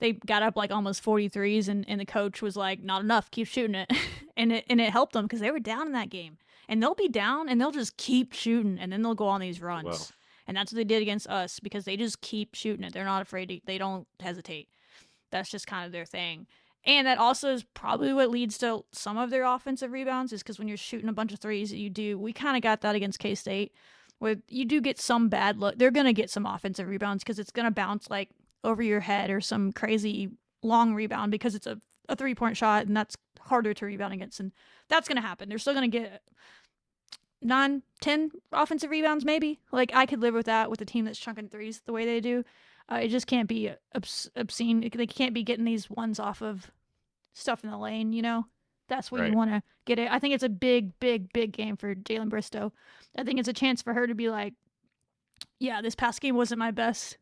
they got up like almost 43s and the coach was like, not enough, keep shooting it. and it helped them because they were down in that game. And they'll be down and they'll just keep shooting and then they'll go on these runs. Well, and that's what they did against us because they just keep shooting it. They're not afraid they don't hesitate. That's just kind of their thing. And that also is probably what leads to some of their offensive rebounds is because when you're shooting a bunch of threes we kind of got that against K-State where you do get some bad look. They're going to get some offensive rebounds because it's going to bounce like over your head or some crazy long rebound because it's a 3-point shot and that's harder to rebound against. And that's going to happen. They're still going to get 9, 10 offensive rebounds maybe. Like I could live with that with a team that's chunking threes the way they do. It just can't be obscene. They can't be getting these ones off of stuff in the lane, That's what you want to get it. I think it's a big, big, big game for Jalen Bristow. I think it's a chance for her to be like, yeah, this past game wasn't my best.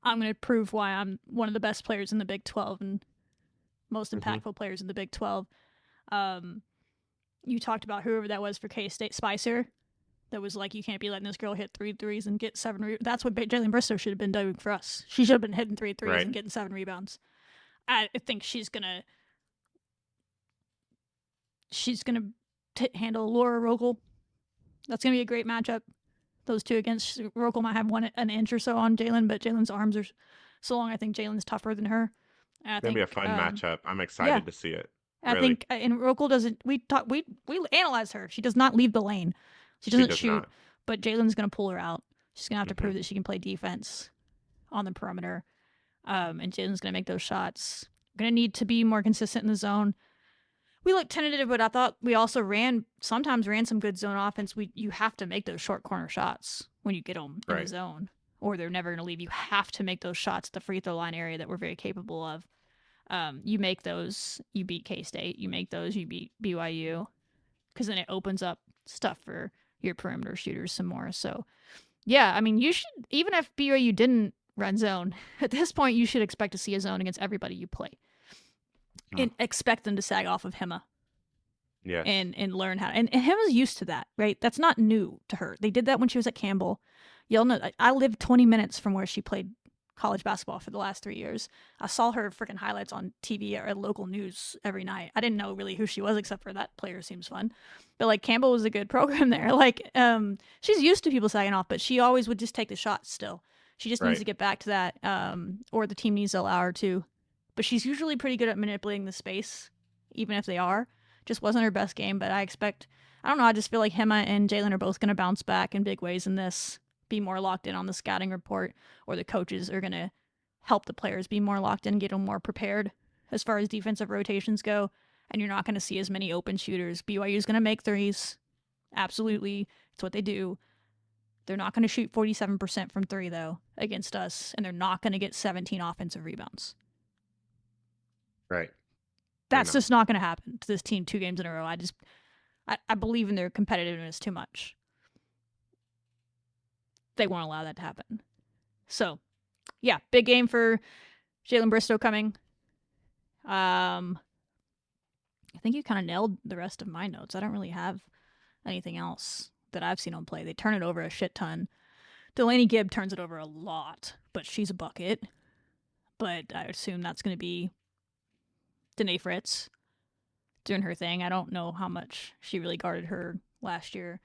I'm going to prove why I'm one of the best players in the Big 12 and most impactful players in the Big 12. You talked about whoever that was for K-State, Spicer. That was like, you can't be letting this girl hit 3 threes and get 7 That's what Jalen Bristow should have been doing for us. She should have been hitting 3 threes and getting 7 rebounds. I think she's gonna handle Laura Rogel. That's gonna be a great matchup. Those two against Rogel might have an inch or so on Jalen, but Jalen's arms are so long. I think Jalen's tougher than her. It's gonna be a fun matchup. I'm excited to see it. Really. I think, and Rogel doesn't. We analyze her. She does not leave the lane. She doesn't shoot, not. But Jalen's gonna pull her out. She's gonna have to prove that she can play defense on the perimeter. And Jalen's going to make those shots. Going to need to be more consistent in the zone. We looked tentative, but I thought we also sometimes ran some good zone offense. You have to make those short corner shots when you get them in the zone, or they're never going to leave. You have to make those shots at the free throw line area that we're very capable of. You make those, you beat K-State. You make those, you beat BYU. Because then it opens up stuff for your perimeter shooters some more. So, yeah, I mean, you should, even if BYU didn't run zone, at this point you should expect to see a zone against everybody you play. And expect them to sag off of Hema. Yes. And learn how to, and Hema's used to that, right? That's not new to her. They did that when she was at Campbell. Y'all know, I lived 20 minutes from where she played college basketball for the last 3 years. I saw her freaking highlights on TV or local news every night. I didn't know really who she was except for that player seems fun. But like Campbell was a good program there. Like she's used to people sagging off, but she always would just take the shots still. She just needs to get back to that, or the team needs to allow her to. But she's usually pretty good at manipulating the space, even if they are. Just wasn't her best game, but I don't know, I just feel like Hema and Jalen are both going to bounce back in big ways in this, be more locked in on the scouting report, or the coaches are going to help the players be more locked in, get them more prepared as far as defensive rotations go, and you're not going to see as many open shooters. BYU is going to make threes. Absolutely. It's what they do. They're not going to shoot 47% from 3, though, against us, and they're not going to get 17 offensive rebounds. Right. That's just not going to happen to this team 2 games in a row. I believe in their competitiveness too much. They won't allow that to happen. So, yeah, big game for Jalen Bristow coming. I think you kind of nailed the rest of my notes. I don't really have anything else that I've seen on play. They turn it over a shit ton. Delaney Gibb turns it over a lot, but she's a bucket. But I assume that's going to be Danae Fritz doing her thing. I don't know how much she really guarded her last year.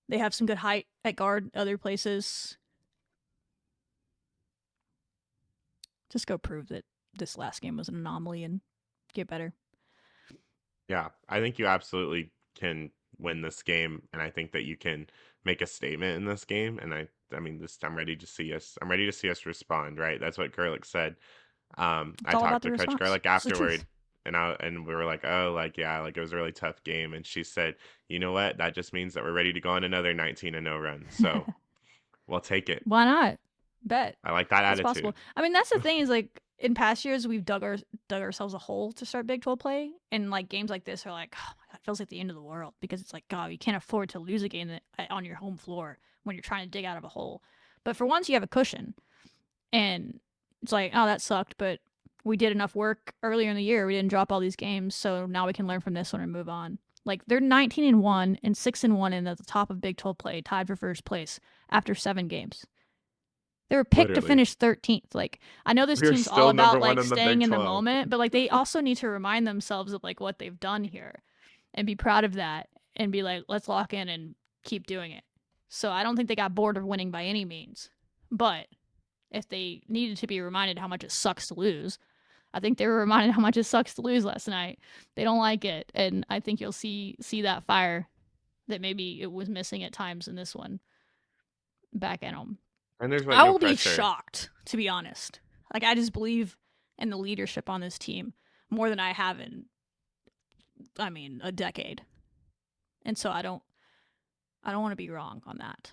They have some good height at guard other places. Just go prove that this last game was an anomaly and get better. Yeah, I think you absolutely can win this game, and I think that you can make a statement in this game. And I mean, I'm ready to see us. I'm ready to see us respond. Right, that's what Gerlich said. I talked to Coach Gerlich afterward, and we were like, oh, like yeah, like it was a really tough game, and she said, you know what, that just means that we're ready to go on another 19-0 run. So We'll take it. Why not? Bet. I like that It's attitude. possible. I mean, that's the thing is like in past years we've dug ourselves a hole to start Big 12 play, and like games like this are like, oh my god, it feels like the end of the world because it's like, God, you can't afford to lose a game on your home floor when you're trying to dig out of a hole. But for once, you have a cushion, and it's like, oh, that sucked, but we did enough work earlier in the year. We didn't drop all these games, so now we can learn from this one and move on. Like they're 19-1 and 6-1 and at the top of Big 12 play, tied for first place after 7 games. They were picked to finish 13th. Like, I know this team's all about like staying in the moment, but like they also need to remind themselves of like what they've done here and be proud of that and be like, let's lock in and keep doing it. So I don't think they got bored of winning by any means. But if they needed to be reminded how much it sucks to lose, I think they were reminded how much it sucks to lose last night. They don't like it, and I think you'll see that fire that maybe it was missing at times in this one back at them. And there's like I no will pressure. be shocked, to be honest. Like, I just believe in the leadership on this team more than I have in, I mean, a decade. And so I don't want to be wrong on that.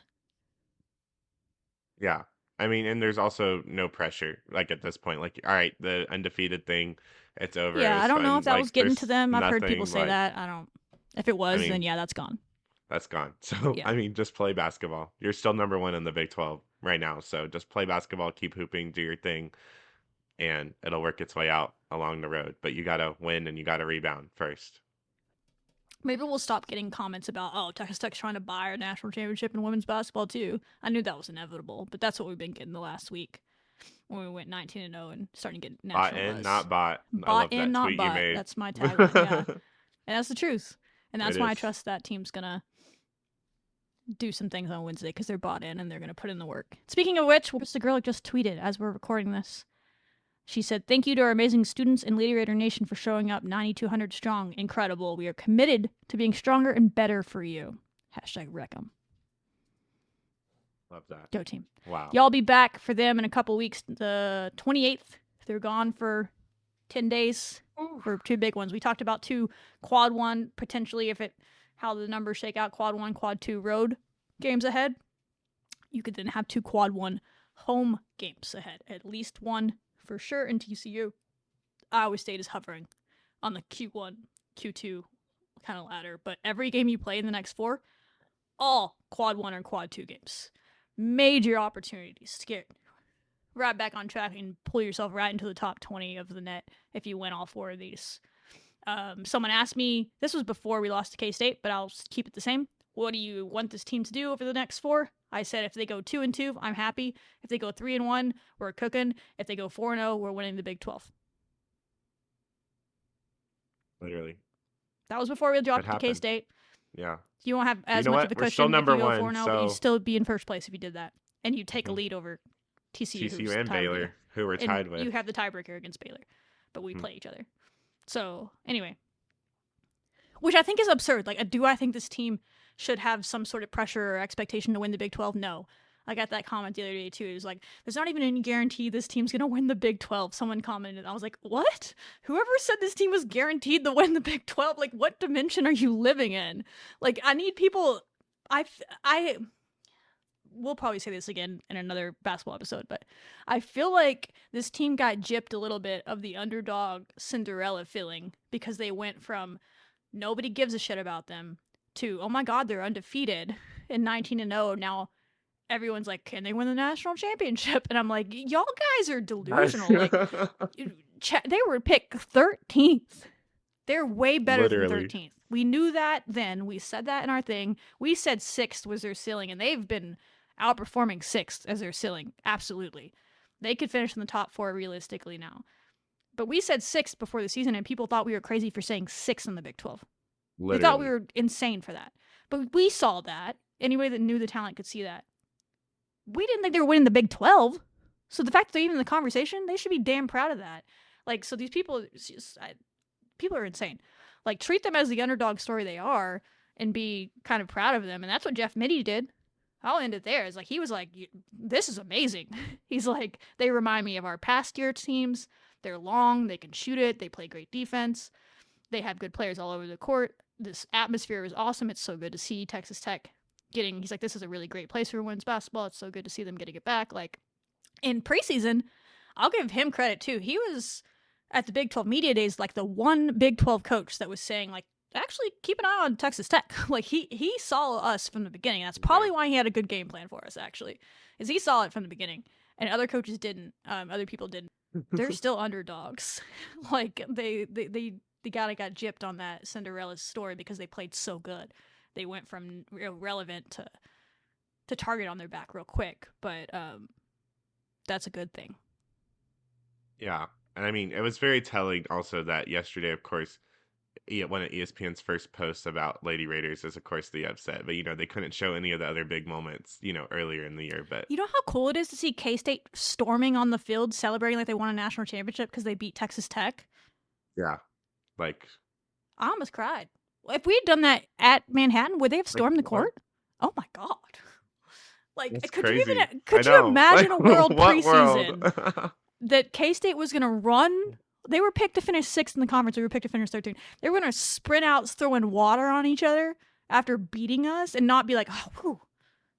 Yeah. I mean, and there's also no pressure, like, at this point. Like, all right, the undefeated thing, it's over. Yeah, I don't know if that like, was getting to them. I've heard people say like, that. I don't. If it was, then yeah, that's gone. That's gone. So, yeah. I mean, just play basketball. You're still number 1 in the Big 12 right now. So just play basketball, keep hooping, do your thing, and it'll work its way out along the road. But you got to win and you got to rebound first. Maybe we'll stop getting comments about, oh, Texas Tech's trying to buy our national championship in women's basketball too. I knew that was inevitable, but that's what we've been getting the last week when we went 19-0 and starting to get national buzz. Bought in, not bought. Bought in, not bought. That's my tagline, yeah. And that's the truth. And that's why I trust that team's going to do some things on Wednesday because they're bought in and they're going to put in the work. Speaking of which, Krista Gerlich just tweeted as we're recording this. She said, "Thank you to our amazing students and Lady Raider Nation for showing up 9,200 strong. Incredible. We are committed to being stronger and better for you. #Wreck'em." Love that. Go team. Wow. Y'all be back for them in a couple weeks. The 28th, they're gone for 10 days for 2 big ones. We talked about 2 quad 1, potentially how the numbers shake out, quad 1, quad 2 road games ahead. You could then have 2 quad 1 home games ahead. At least 1 for sure in TCU. Iowa State is hovering on the Q1, Q2 kind of ladder. But every game you play in the next 4, all quad 1 or quad 2 games. Major opportunities to get right back on track and pull yourself right into the top 20 of the net if you win all 4 of these. Someone asked me, this was before we lost to K-State, but I'll keep it the same. What do you want this team to do over the next 4? I said if they go 2-2, I'm happy. If they go 3-1, we're cooking. If they go 4-0, we're winning the Big 12. Literally. That was before we dropped to K-State. Yeah. You won't have as much of a cushion if you go 4-0, but you'd still be in first place if you did that. And you take a lead over TCU and Baylor, who we're tied with. You have the tiebreaker against Baylor, but we play each other. So, anyway. Which I think is absurd. Like, do I think this team should have some sort of pressure or expectation to win the Big 12? No. I got that comment the other day, too. It was like, there's not even any guarantee this team's going to win the Big 12. Someone commented. I was like, what? Whoever said this team was guaranteed to win the Big 12? Like, what dimension are you living in? Like, I need people... We'll probably say this again in another basketball episode, but I feel like this team got gypped a little bit of the underdog Cinderella feeling because they went from nobody gives a shit about them to, oh my God, they're undefeated in 19-0. Now everyone's like, can they win the national championship? And I'm like, y'all guys are delusional. Like, they were picked 13th. They're way better than 13th. We knew that then. We said that in our thing. We said 6th was their ceiling, and they've been outperforming 6th as their ceiling. Absolutely. They could finish in the top 4 realistically now. But we said 6th before the season, and people thought we were crazy for saying 6th in the Big 12. Literally. They thought we were insane for that. But we saw that. Anybody that knew the talent could see that. We didn't think they were winning the Big 12. So the fact that they're even in the conversation, they should be damn proud of that. Like, so these people, people are insane. Like, treat them as the underdog story they are and be kind of proud of them. And that's what Jeff Mittie did. I'll end it there. It's like, he was like, this is amazing. He's like, they remind me of our past year teams. They're long. They can shoot it. They play great defense. They have good players all over the court. This atmosphere is awesome. It's so good to see Texas Tech he's like, this is a really great place for women's basketball. It's so good to see them getting it back. Like, in preseason, I'll give him credit too. He was at the Big 12 media days like the one Big 12 coach that was saying like, actually keep an eye on Texas Tech. Like he saw us from the beginning. That's probably why he had a good game plan for us, actually, is he saw it from the beginning, and other coaches didn't. Other people didn't. They're still underdogs. Like they got gypped on that Cinderella's story because they played so good. They went from irrelevant to target on their back real quick, but that's a good thing. Yeah, and I mean, it was very telling also that yesterday, of course, one of ESPN's first posts about Lady Raiders is, of course, the upset. But, they couldn't show any of the other big moments, earlier in the year. But you know how cool it is to see K-State storming on the field, celebrating like they won a national championship because they beat Texas Tech? Yeah. Like, I almost cried. If we had done that at Manhattan, would they have stormed the court? Oh, my God. Like, that's could crazy. Could you imagine like, a world what preseason world? that K-State was going to run? They were picked to finish 6th in the conference. We were picked to finish 13th. They were going to sprint out throwing water on each other after beating us and not be like, oh, whew,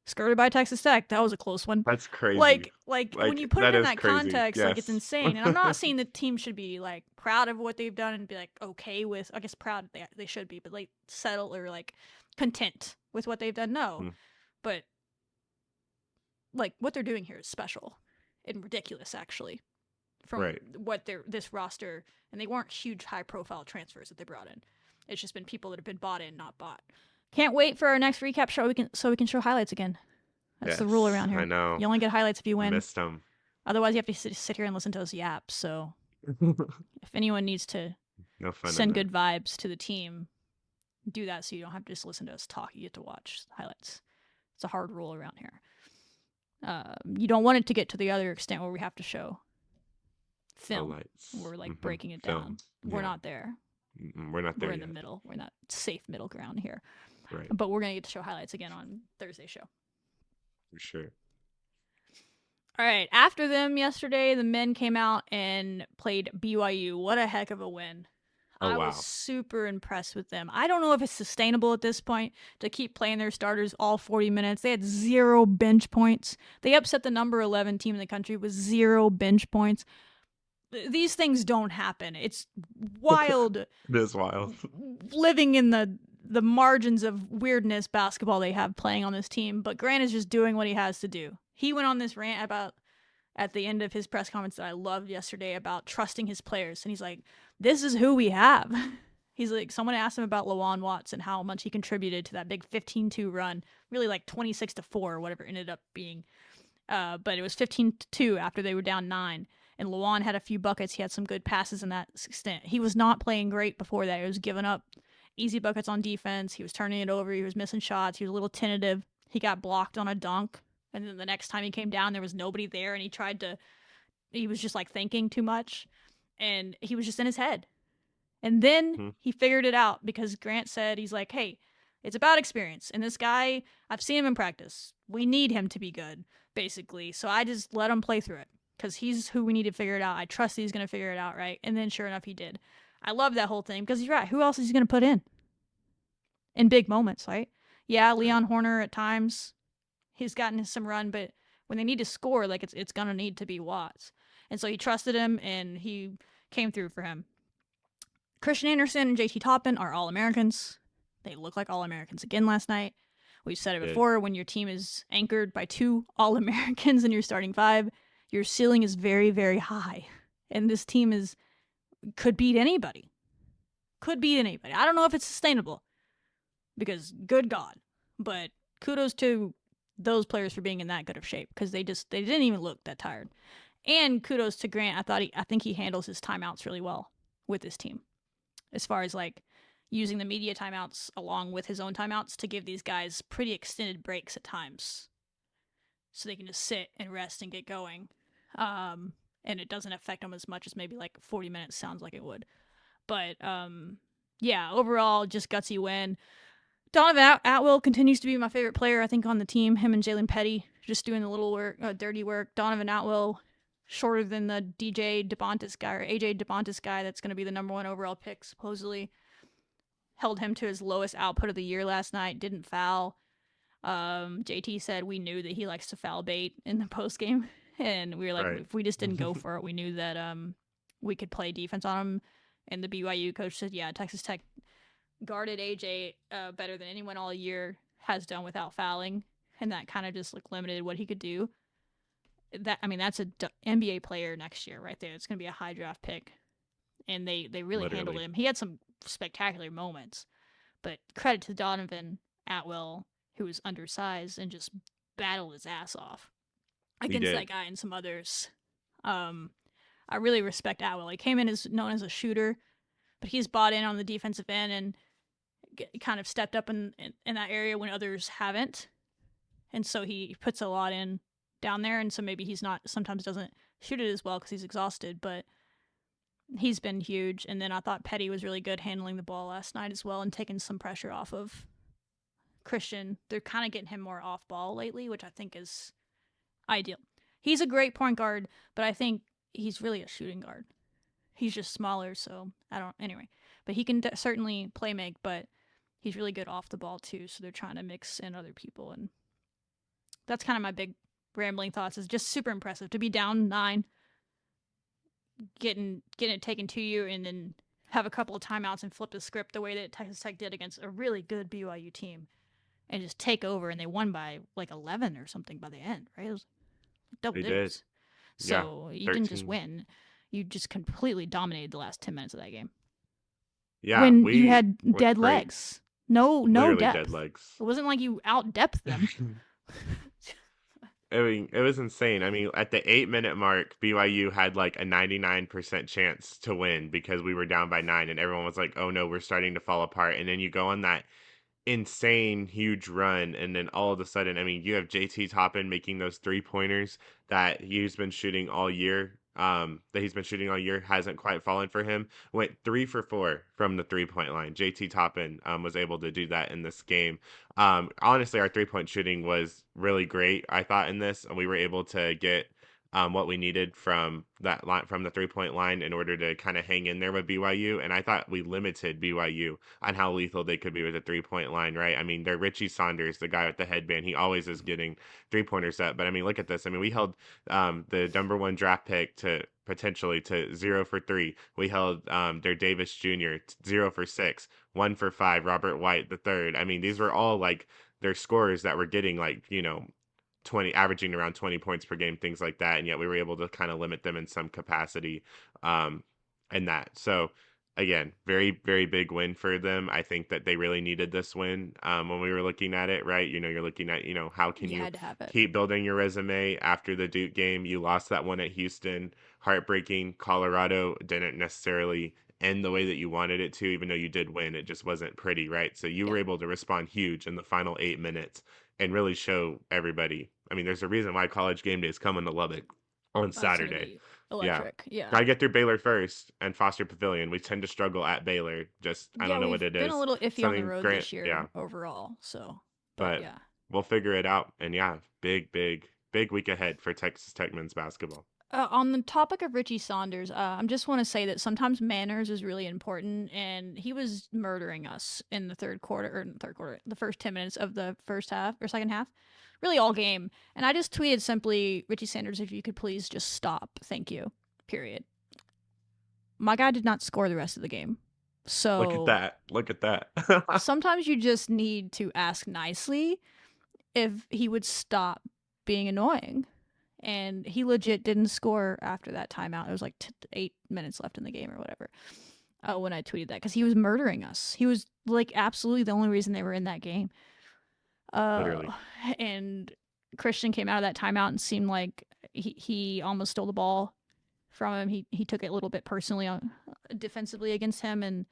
skirted by Texas Tech. That was a close one. That's crazy. Like when you put it in that crazy. context, yes. like it's insane. And I'm not saying the team should be like proud of what they've done and be like okay with, I guess proud they should be, but like settle or like content with what they've done. No. But like what they're doing here is special and ridiculous, actually, from what this roster, and they weren't huge high profile transfers that they brought in. It's just been people that have been bought in, not bought. Can't wait for our next recap show. So we can show highlights again. That's the rule around here. I know. You only get highlights if you win. Missed them. Otherwise, you have to sit here and listen to us yap. So if anyone needs to send good vibes to the team, do that so you don't have to just listen to us talk. You get to watch highlights. It's a hard rule around here. You don't want it to get to the other extent where we have to show film. We're like breaking it down. We're not there. We're not there. We're in the middle. We're in that safe middle ground here. Right. But we're going to get to show highlights again on Thursday's show. For sure. All right. After them yesterday, the men came out and played BYU. What a heck of a win. I was super impressed with them. I don't know if it's sustainable at this point to keep playing their starters all 40 minutes. They had 0 bench points. They upset the number 11 team in the country with 0 bench points. These things don't happen. It's wild. It is wild. Living in the margins of weirdness basketball they have playing on this team. But Grant is just doing what he has to do. He went on this rant about at the end of his press conference that I loved yesterday about trusting his players. And he's like, this is who we have. He's like, someone asked him about Lawan Watts and how much he contributed to that big 15-2 run, really like 26-4 or whatever it ended up being. But it was 15-2 after they were down 9. And Lawan had a few buckets. He had some good passes in that extent. He was not playing great before that. He was giving up easy buckets on defense. He was turning it over. He was missing shots. He was a little tentative. He got blocked on a dunk. And then the next time he came down, there was nobody there. And he was just like thinking too much. And he was just in his head. And then he figured it out because Grant said, he's like, hey, it's about experience. And this guy, I've seen him in practice. We need him to be good, basically. So I just let him play through it because he's who we need to figure it out. I trust he's going to figure it out, right? And then sure enough, he did. I love that whole thing because he's right. Who else is he going to put in big moments, right? Yeah, Leon Horner at times, he's gotten some run, but when they need to score, like it's going to need to be Watts. And so he trusted him, and he came through for him. Christian Anderson and JT Toppin are All-Americans. They look like All-Americans again last night. We've said it before, when your team is anchored by 2 All-Americans in your starting 5, your ceiling is very, very high. And this team could beat anybody. I don't know if it's sustainable because good God, but kudos to those players for being in that good of shape because they didn't even look that tired. And kudos to Grant. I think he handles his timeouts really well with this team as far as like using the media timeouts along with his own timeouts to give these guys pretty extended breaks at times so they can just sit and rest and get going. And it doesn't affect them as much as maybe like 40 minutes sounds like it would. But yeah, overall, just gutsy win. Donovan Atwell continues to be my favorite player, I think, on the team. Him and Jalen Petty just doing the little work, dirty work. Donovan Atwell, shorter than the AJ DeBontis guy that's going to be the number 1 overall pick, supposedly. Held him to his lowest output of the year last night. Didn't foul. JT said we knew that he likes to foul bait in the post game, and we were like, Right. if we just didn't go for it, we knew that we could play defense on him. And the BYU coach said, yeah, Texas Tech guarded AJ better than anyone all year has done without fouling, and that kind of just limited what he could do. That's an NBA player next year right there. It's going to be a high draft pick, and they really handled him. He had some spectacular moments, but credit to Donovan Atwell, who was undersized and just battled his ass off against that guy and some others. I really respect Atwell. He came in as known as a shooter, but he's bought in on the defensive end and kind of stepped up in that area when others haven't. And so he puts a lot in down there, and so maybe sometimes doesn't shoot it as well because he's exhausted, but he's been huge. And then I thought Petty was really good handling the ball last night as well and taking some pressure off of Christian. They're kind of getting him more off ball lately, which I think is ideal. He's a great point guard, but I think he's really a shooting guard. He's just smaller, so anyway. But he can certainly play make, but he's really good off the ball too, so they're trying to mix in other people, and that's kind of my big rambling thoughts. Is just super impressive to be down 9, getting it taken to you, and then have a couple of timeouts and flip the script the way that Texas Tech did against a really good BYU team, and just take over. And they won by 11 or something by the end, right? It was double digits. So yeah, you didn't just win; you just completely dominated the last 10 minutes of that game. Yeah, when you had dead legs, no depth. Dead legs. It wasn't like you out depth them. I mean, it was insane. I mean, at the 8-minute mark, BYU had a 99% chance to win because we were down by 9, and everyone was like, "Oh no, we're starting to fall apart." And then you go on that insane huge run, and then all of a sudden, I mean, you have JT Toppin making those 3-pointers that he's been shooting all year. Hasn't quite fallen for him. Went 3 for 4 from the 3-point line. JT Toppin was able to do that in this game. Honestly, our 3-point shooting was really great, I thought, in this, and we were able to get what we needed from that line, from the 3-point line, in order to kind of hang in there with BYU. And I thought we limited BYU on how lethal they could be with a 3-point line, right? I mean, they're Richie Saunders, the guy with the headband. He always is getting 3-pointers up. But I mean, look at this. I mean, we held the number 1 draft pick to potentially to 0 for 3. We held their Davis Jr. 0 for 6, 1 for 5. Robert White the third. I mean, these were all their scorers that were getting 20, averaging around 20 points per game, things like that, and yet we were able to kind of limit them in some capacity in that. So again, very, very big win for them. I think that they really needed this win when we were looking at it, right? You're looking at, how can you keep building your resume after the Duke game? You lost that one at Houston, heartbreaking. Colorado didn't necessarily end the way that you wanted it to, even though you did win. It just wasn't pretty, right? So you were able to respond huge in the final 8 minutes and really show everybody. I mean, there's a reason why College Game Day is coming to Lubbock on Saturday. Electric, yeah. I get through Baylor first and Foster Pavilion. We tend to struggle at Baylor. I don't know what it is. We've been a little iffy on the road this year overall. So, but yeah, we'll figure it out. And yeah, big week ahead for Texas Tech men's basketball. On the topic of Richie Saunders, I just want to say that sometimes manners is really important, and he was murdering us in the the first 10 minutes of the first half or second half, really all game. And I just tweeted simply, Richie Saunders, if you could please just stop. Thank you. Period. My guy did not score the rest of the game. So Look at that. Sometimes you just need to ask nicely if he would stop being annoying. And he legit didn't score after that timeout. It was 8 minutes left in the game or whatever when I tweeted that, because he was murdering us. He was absolutely the only reason they were in that game. Literally. And Christian came out of that timeout and seemed like he almost stole the ball from him. He took it a little bit personally defensively against him, and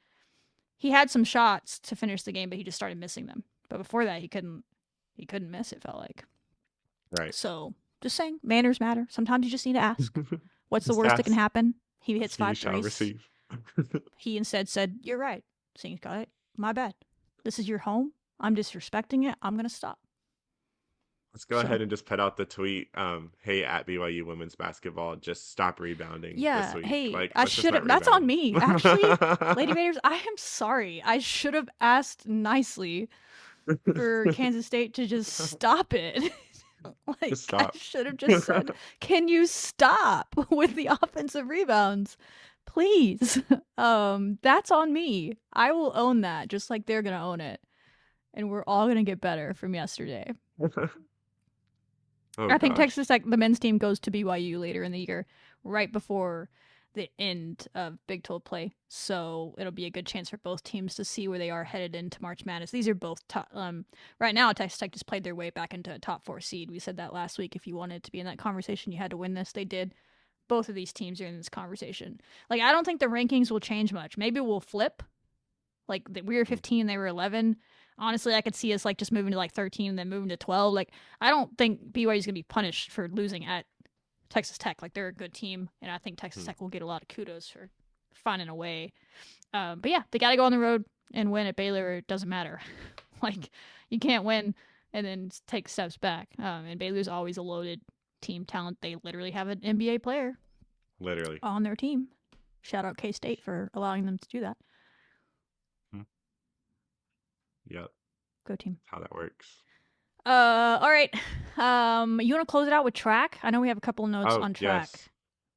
he had some shots to finish the game, but he just started missing them. But before that, he couldn't miss, it felt like. Right. So just saying, manners matter. Sometimes you just need to ask. What's the worst that can happen? He hits 5 threes. He instead said, "You're right. Sing's got it. My bad. This is your home. I'm disrespecting it. I'm going to stop." Let's go ahead and just put out the tweet. Hey, at BYU women's basketball, just stop rebounding this week. Hey, I should have. That's on me. Actually, Lady Raiders, I am sorry. I should have asked nicely for Kansas State to just stop it. Like, Stop. I should have just said, can you stop with the offensive rebounds? Please. That's on me. I will own that, just like they're going to own it. And we're all going to get better from yesterday. I think Texas Tech, the men's team, goes to BYU later in the year, right before the end of Big 12 play. So it'll be a good chance for both teams to see where they are headed into March Madness. These are both top. Right now, Texas Tech just played their way back into a top 4 seed. We said that last week. If you wanted to be in that conversation, you had to win this. They did. Both of these teams are in this conversation. Like, I don't think the rankings will change much. Maybe we'll flip. Like, we were 15, they were 11. Honestly, I could see us like just moving to like 13 and then moving to 12. Like, I don't think BYU is going to be punished for losing at Texas Tech. Like, they're a good team, and I think Texas Tech will get a lot of kudos for finding a way. But yeah, they got to go on the road and win at Baylor. It doesn't matter. Like, you can't win and then take steps back. And Baylor's always a loaded team talent. They literally have an NBA player on their team. Shout out KState for allowing them to do that. Yep. Go team. How that works. All right. You want to close it out with track? I know we have a couple of notes on track. Yes.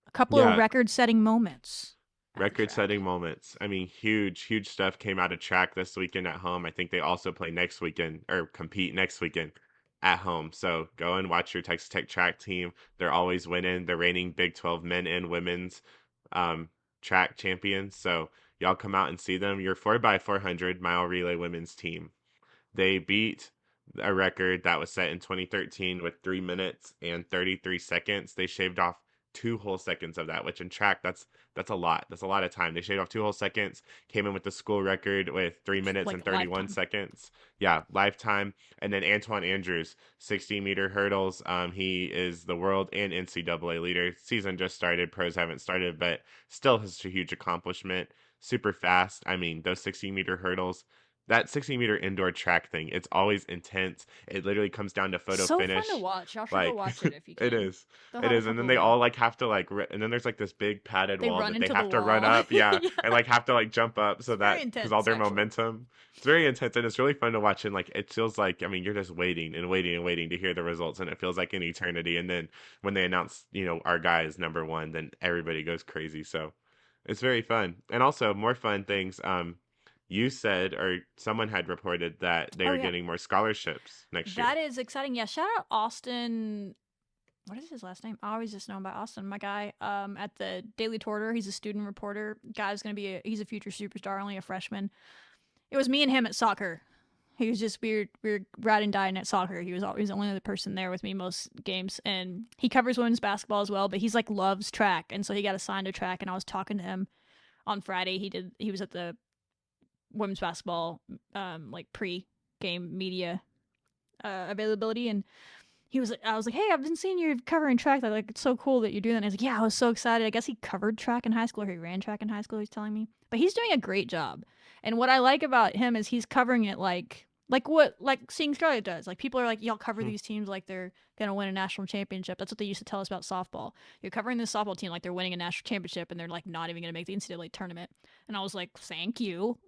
A couple of record-setting moments. Record-setting moments. I mean, huge stuff came out of track this weekend at home. I think they also play next weekend, or compete next weekend at home. So go and watch your Texas Tech track team. They're always winning. The reigning Big 12 men and women's track champions. So y'all come out and see them. Your 4x400 mile relay women's team. They beat a record that was set in 2013 with 3 minutes and 33 seconds. They shaved off 2 whole seconds of that, which in track, that's a lot. That's a lot of time. They shaved off 2 whole seconds, came in with the school record with 3 minutes and 31 seconds. Yeah, lifetime. And then Antoine Andrews, 60-meter hurdles. He is the world and NCAA leader. Season just started. Pros haven't started, but still has a huge accomplishment. Super fast. I mean, those 60-meter hurdles. That 60-meter indoor track thing, it's always intense. It literally comes down to photo finish. So fun to watch. Y'all should go watch it if you can. It is. And then they all like have to like, and then there's like this big padded wall that they have to run up. Yeah. And like have to like jump up so that, because all their momentum. It's very intense and it's really fun to watch. And like, it feels like, I mean, you're just waiting and waiting and waiting to hear the results. And it feels like an eternity. And then when they announce, our guy is number 1, then everybody goes crazy. So it's very fun. And also more fun things. You said, or someone had reported that they were getting more scholarships next year. That is exciting. Yeah, shout out Austin. What is his last name? I always just know him by Austin. My guy at the Daily Torter. He's a student reporter. Guy's going to be he's a future superstar, only a freshman. It was me and him at soccer. He was just, we were riding dying at soccer. He was always the only other person there with me most games. And he covers women's basketball as well, but he's like loves track. And so he got assigned to track. And I was talking to him on Friday. He was at the women's basketball like pre-game media availability, and I was like, hey, I've been seeing you covering track. Like, it's so cool that you're doing that. And he's like, yeah, I was so excited. I guess he covered track in high school, or he ran track in high school, he's telling me. But he's doing a great job. And what I like about him is he's covering it like Seeing Scarlet does. Like, people are like, y'all cover these teams like they're gonna win a national championship. That's what they used to tell us about softball. You're covering this softball team like they're winning a national championship, and they're like not even gonna make the NCAA tournament. And I was like, thank you.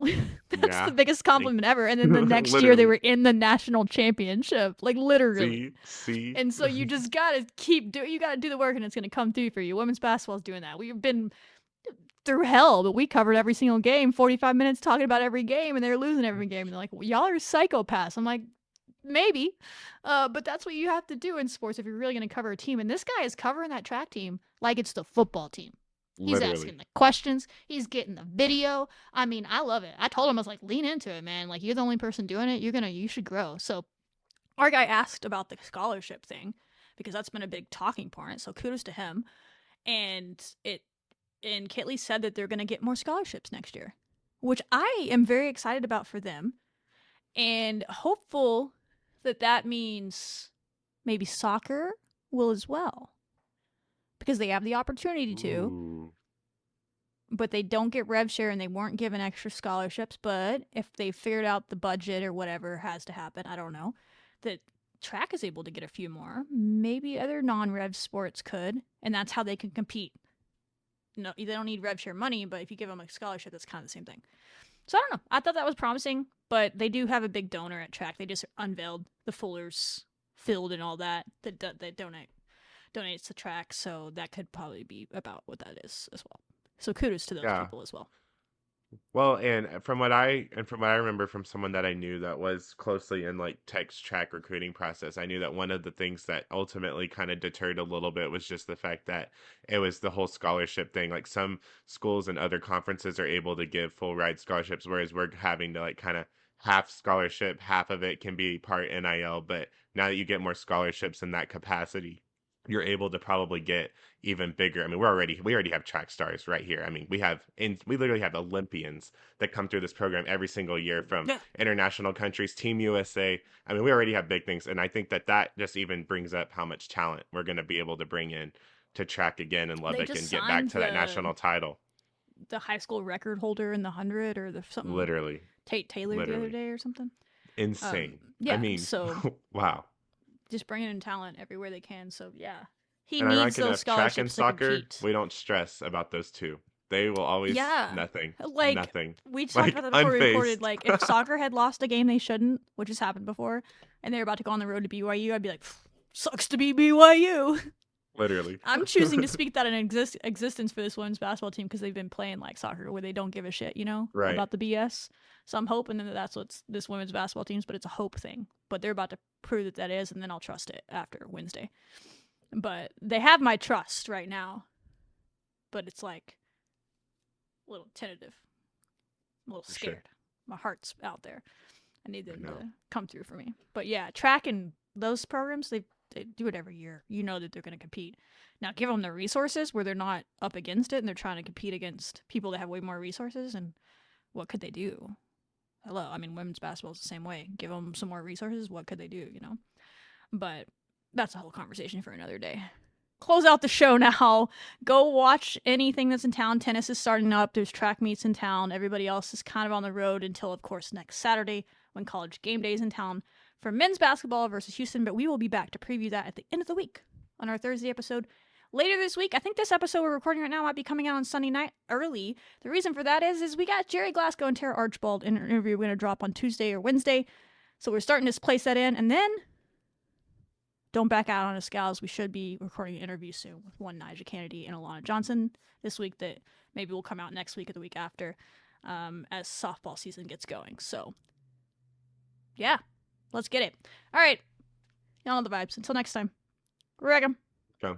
That's the biggest compliment ever. And then the next year they were in the national championship, like literally. See. And so you just gotta you gotta do the work, and it's gonna come through for you. Women's basketball is doing that. We've been through hell, but we covered every single game, 45 minutes talking about every game, and they're losing every game. And they're like, well, y'all are psychopaths. I'm like, maybe, but that's what you have to do in sports if you're really going to cover a team. And this guy is covering that track team like it's the football team. He's asking the questions. He's getting the video. I mean, I love it. I told him, I was like, lean into it, man. Like, you're the only person doing it. You should grow. So our guy asked about the scholarship thing because that's been a big talking point. So kudos to him. And Kitley said that they're going to get more scholarships next year, which I am very excited about for them, and hopeful that means maybe soccer will as well, because they have the opportunity to. Ooh. But they don't get rev share, and they weren't given extra scholarships. But if they figured out the budget or whatever has to happen, I don't know, that track is able to get a few more. Maybe other non-rev sports could, and that's how they can compete. No, they don't need rev share money, but if you give them a scholarship, that's kind of the same thing. So I don't know. I thought that was promising, but they do have a big donor at track. They just unveiled the Fuller's Field and all that donates to track, so that could probably be about what that is as well. So kudos to those Yeah. people as well. Well, and from what I remember from someone that I knew that was closely in like Tech's track recruiting process, I knew that one of the things that ultimately kind of deterred a little bit was just the fact that it was the whole scholarship thing. Like some schools and other conferences are able to give full ride scholarships, whereas we're having to like kind of half scholarship, half of it can be part NIL. But now that you get more scholarships in that capacity, you're able to probably get even bigger. I mean, we already have track stars right here. I mean, we literally have Olympians that come through this program every single year from Yeah. international countries, Team USA. I mean, we already have big things, and I think that just even brings up how much talent we're going to be able to bring in to track again in They Lubbock just and get back signed to that national title. the high school record holder in the 100 or the something Literally, Tate Taylor the other literally day or something. insane. I Yeah, mean, so wow. just bringing in talent everywhere they can. So yeah, he And needs ironic those enough, track and scholarships to soccer, compete. we don't stress about those two. They will always Yeah, nothing, like nothing, we talked about like that before we recorded. unfazed. Like if soccer had lost a game they shouldn't, which has happened before, and they're about to go on the road to BYU, I'd be like, sucks to be BYU. Literally. I'm choosing to speak that in existence for this women's basketball team because they've been playing like soccer where they don't give a shit, Right. about the BS. So I'm hoping that that's what this women's basketball team's, but it's a hope thing. But they're about to prove that is, and then I'll trust it after Wednesday. But they have my trust right now. But it's like a little tentative, a little scared. Sure. My heart's out there. I need them I know. to come through for me. But yeah, track and those programs, they do it every year. You know that they're going to compete. Now, give them the resources where they're not up against it and they're trying to compete against people that have way more resources. And what could they do? Hello. I mean, women's basketball is the same way. Give them some more resources. What could they do, But that's a whole conversation for another day. Close out the show now. Go watch anything that's in town. Tennis is starting up. There's track meets in town. Everybody else is kind of on the road until, of course, next Saturday when College Game Day is in town for men's basketball versus Houston. But we will be back to preview that at the end of the week on our Thursday episode. Later this week, I think this episode we're recording right now might be coming out on Sunday night early. The reason for that is we got Jerry Glasgow and Tara Archibald in an interview we're going to drop on Tuesday or Wednesday. So we're starting to place that in. And then don't back out on us, gals. We should be recording an interview soon with one Nigel Kennedy and Alana Johnson this week that maybe will come out next week or the week after as softball season gets going. So, yeah, let's get it. All right. Y'all know the vibes. Until next time. Reg'em. Go.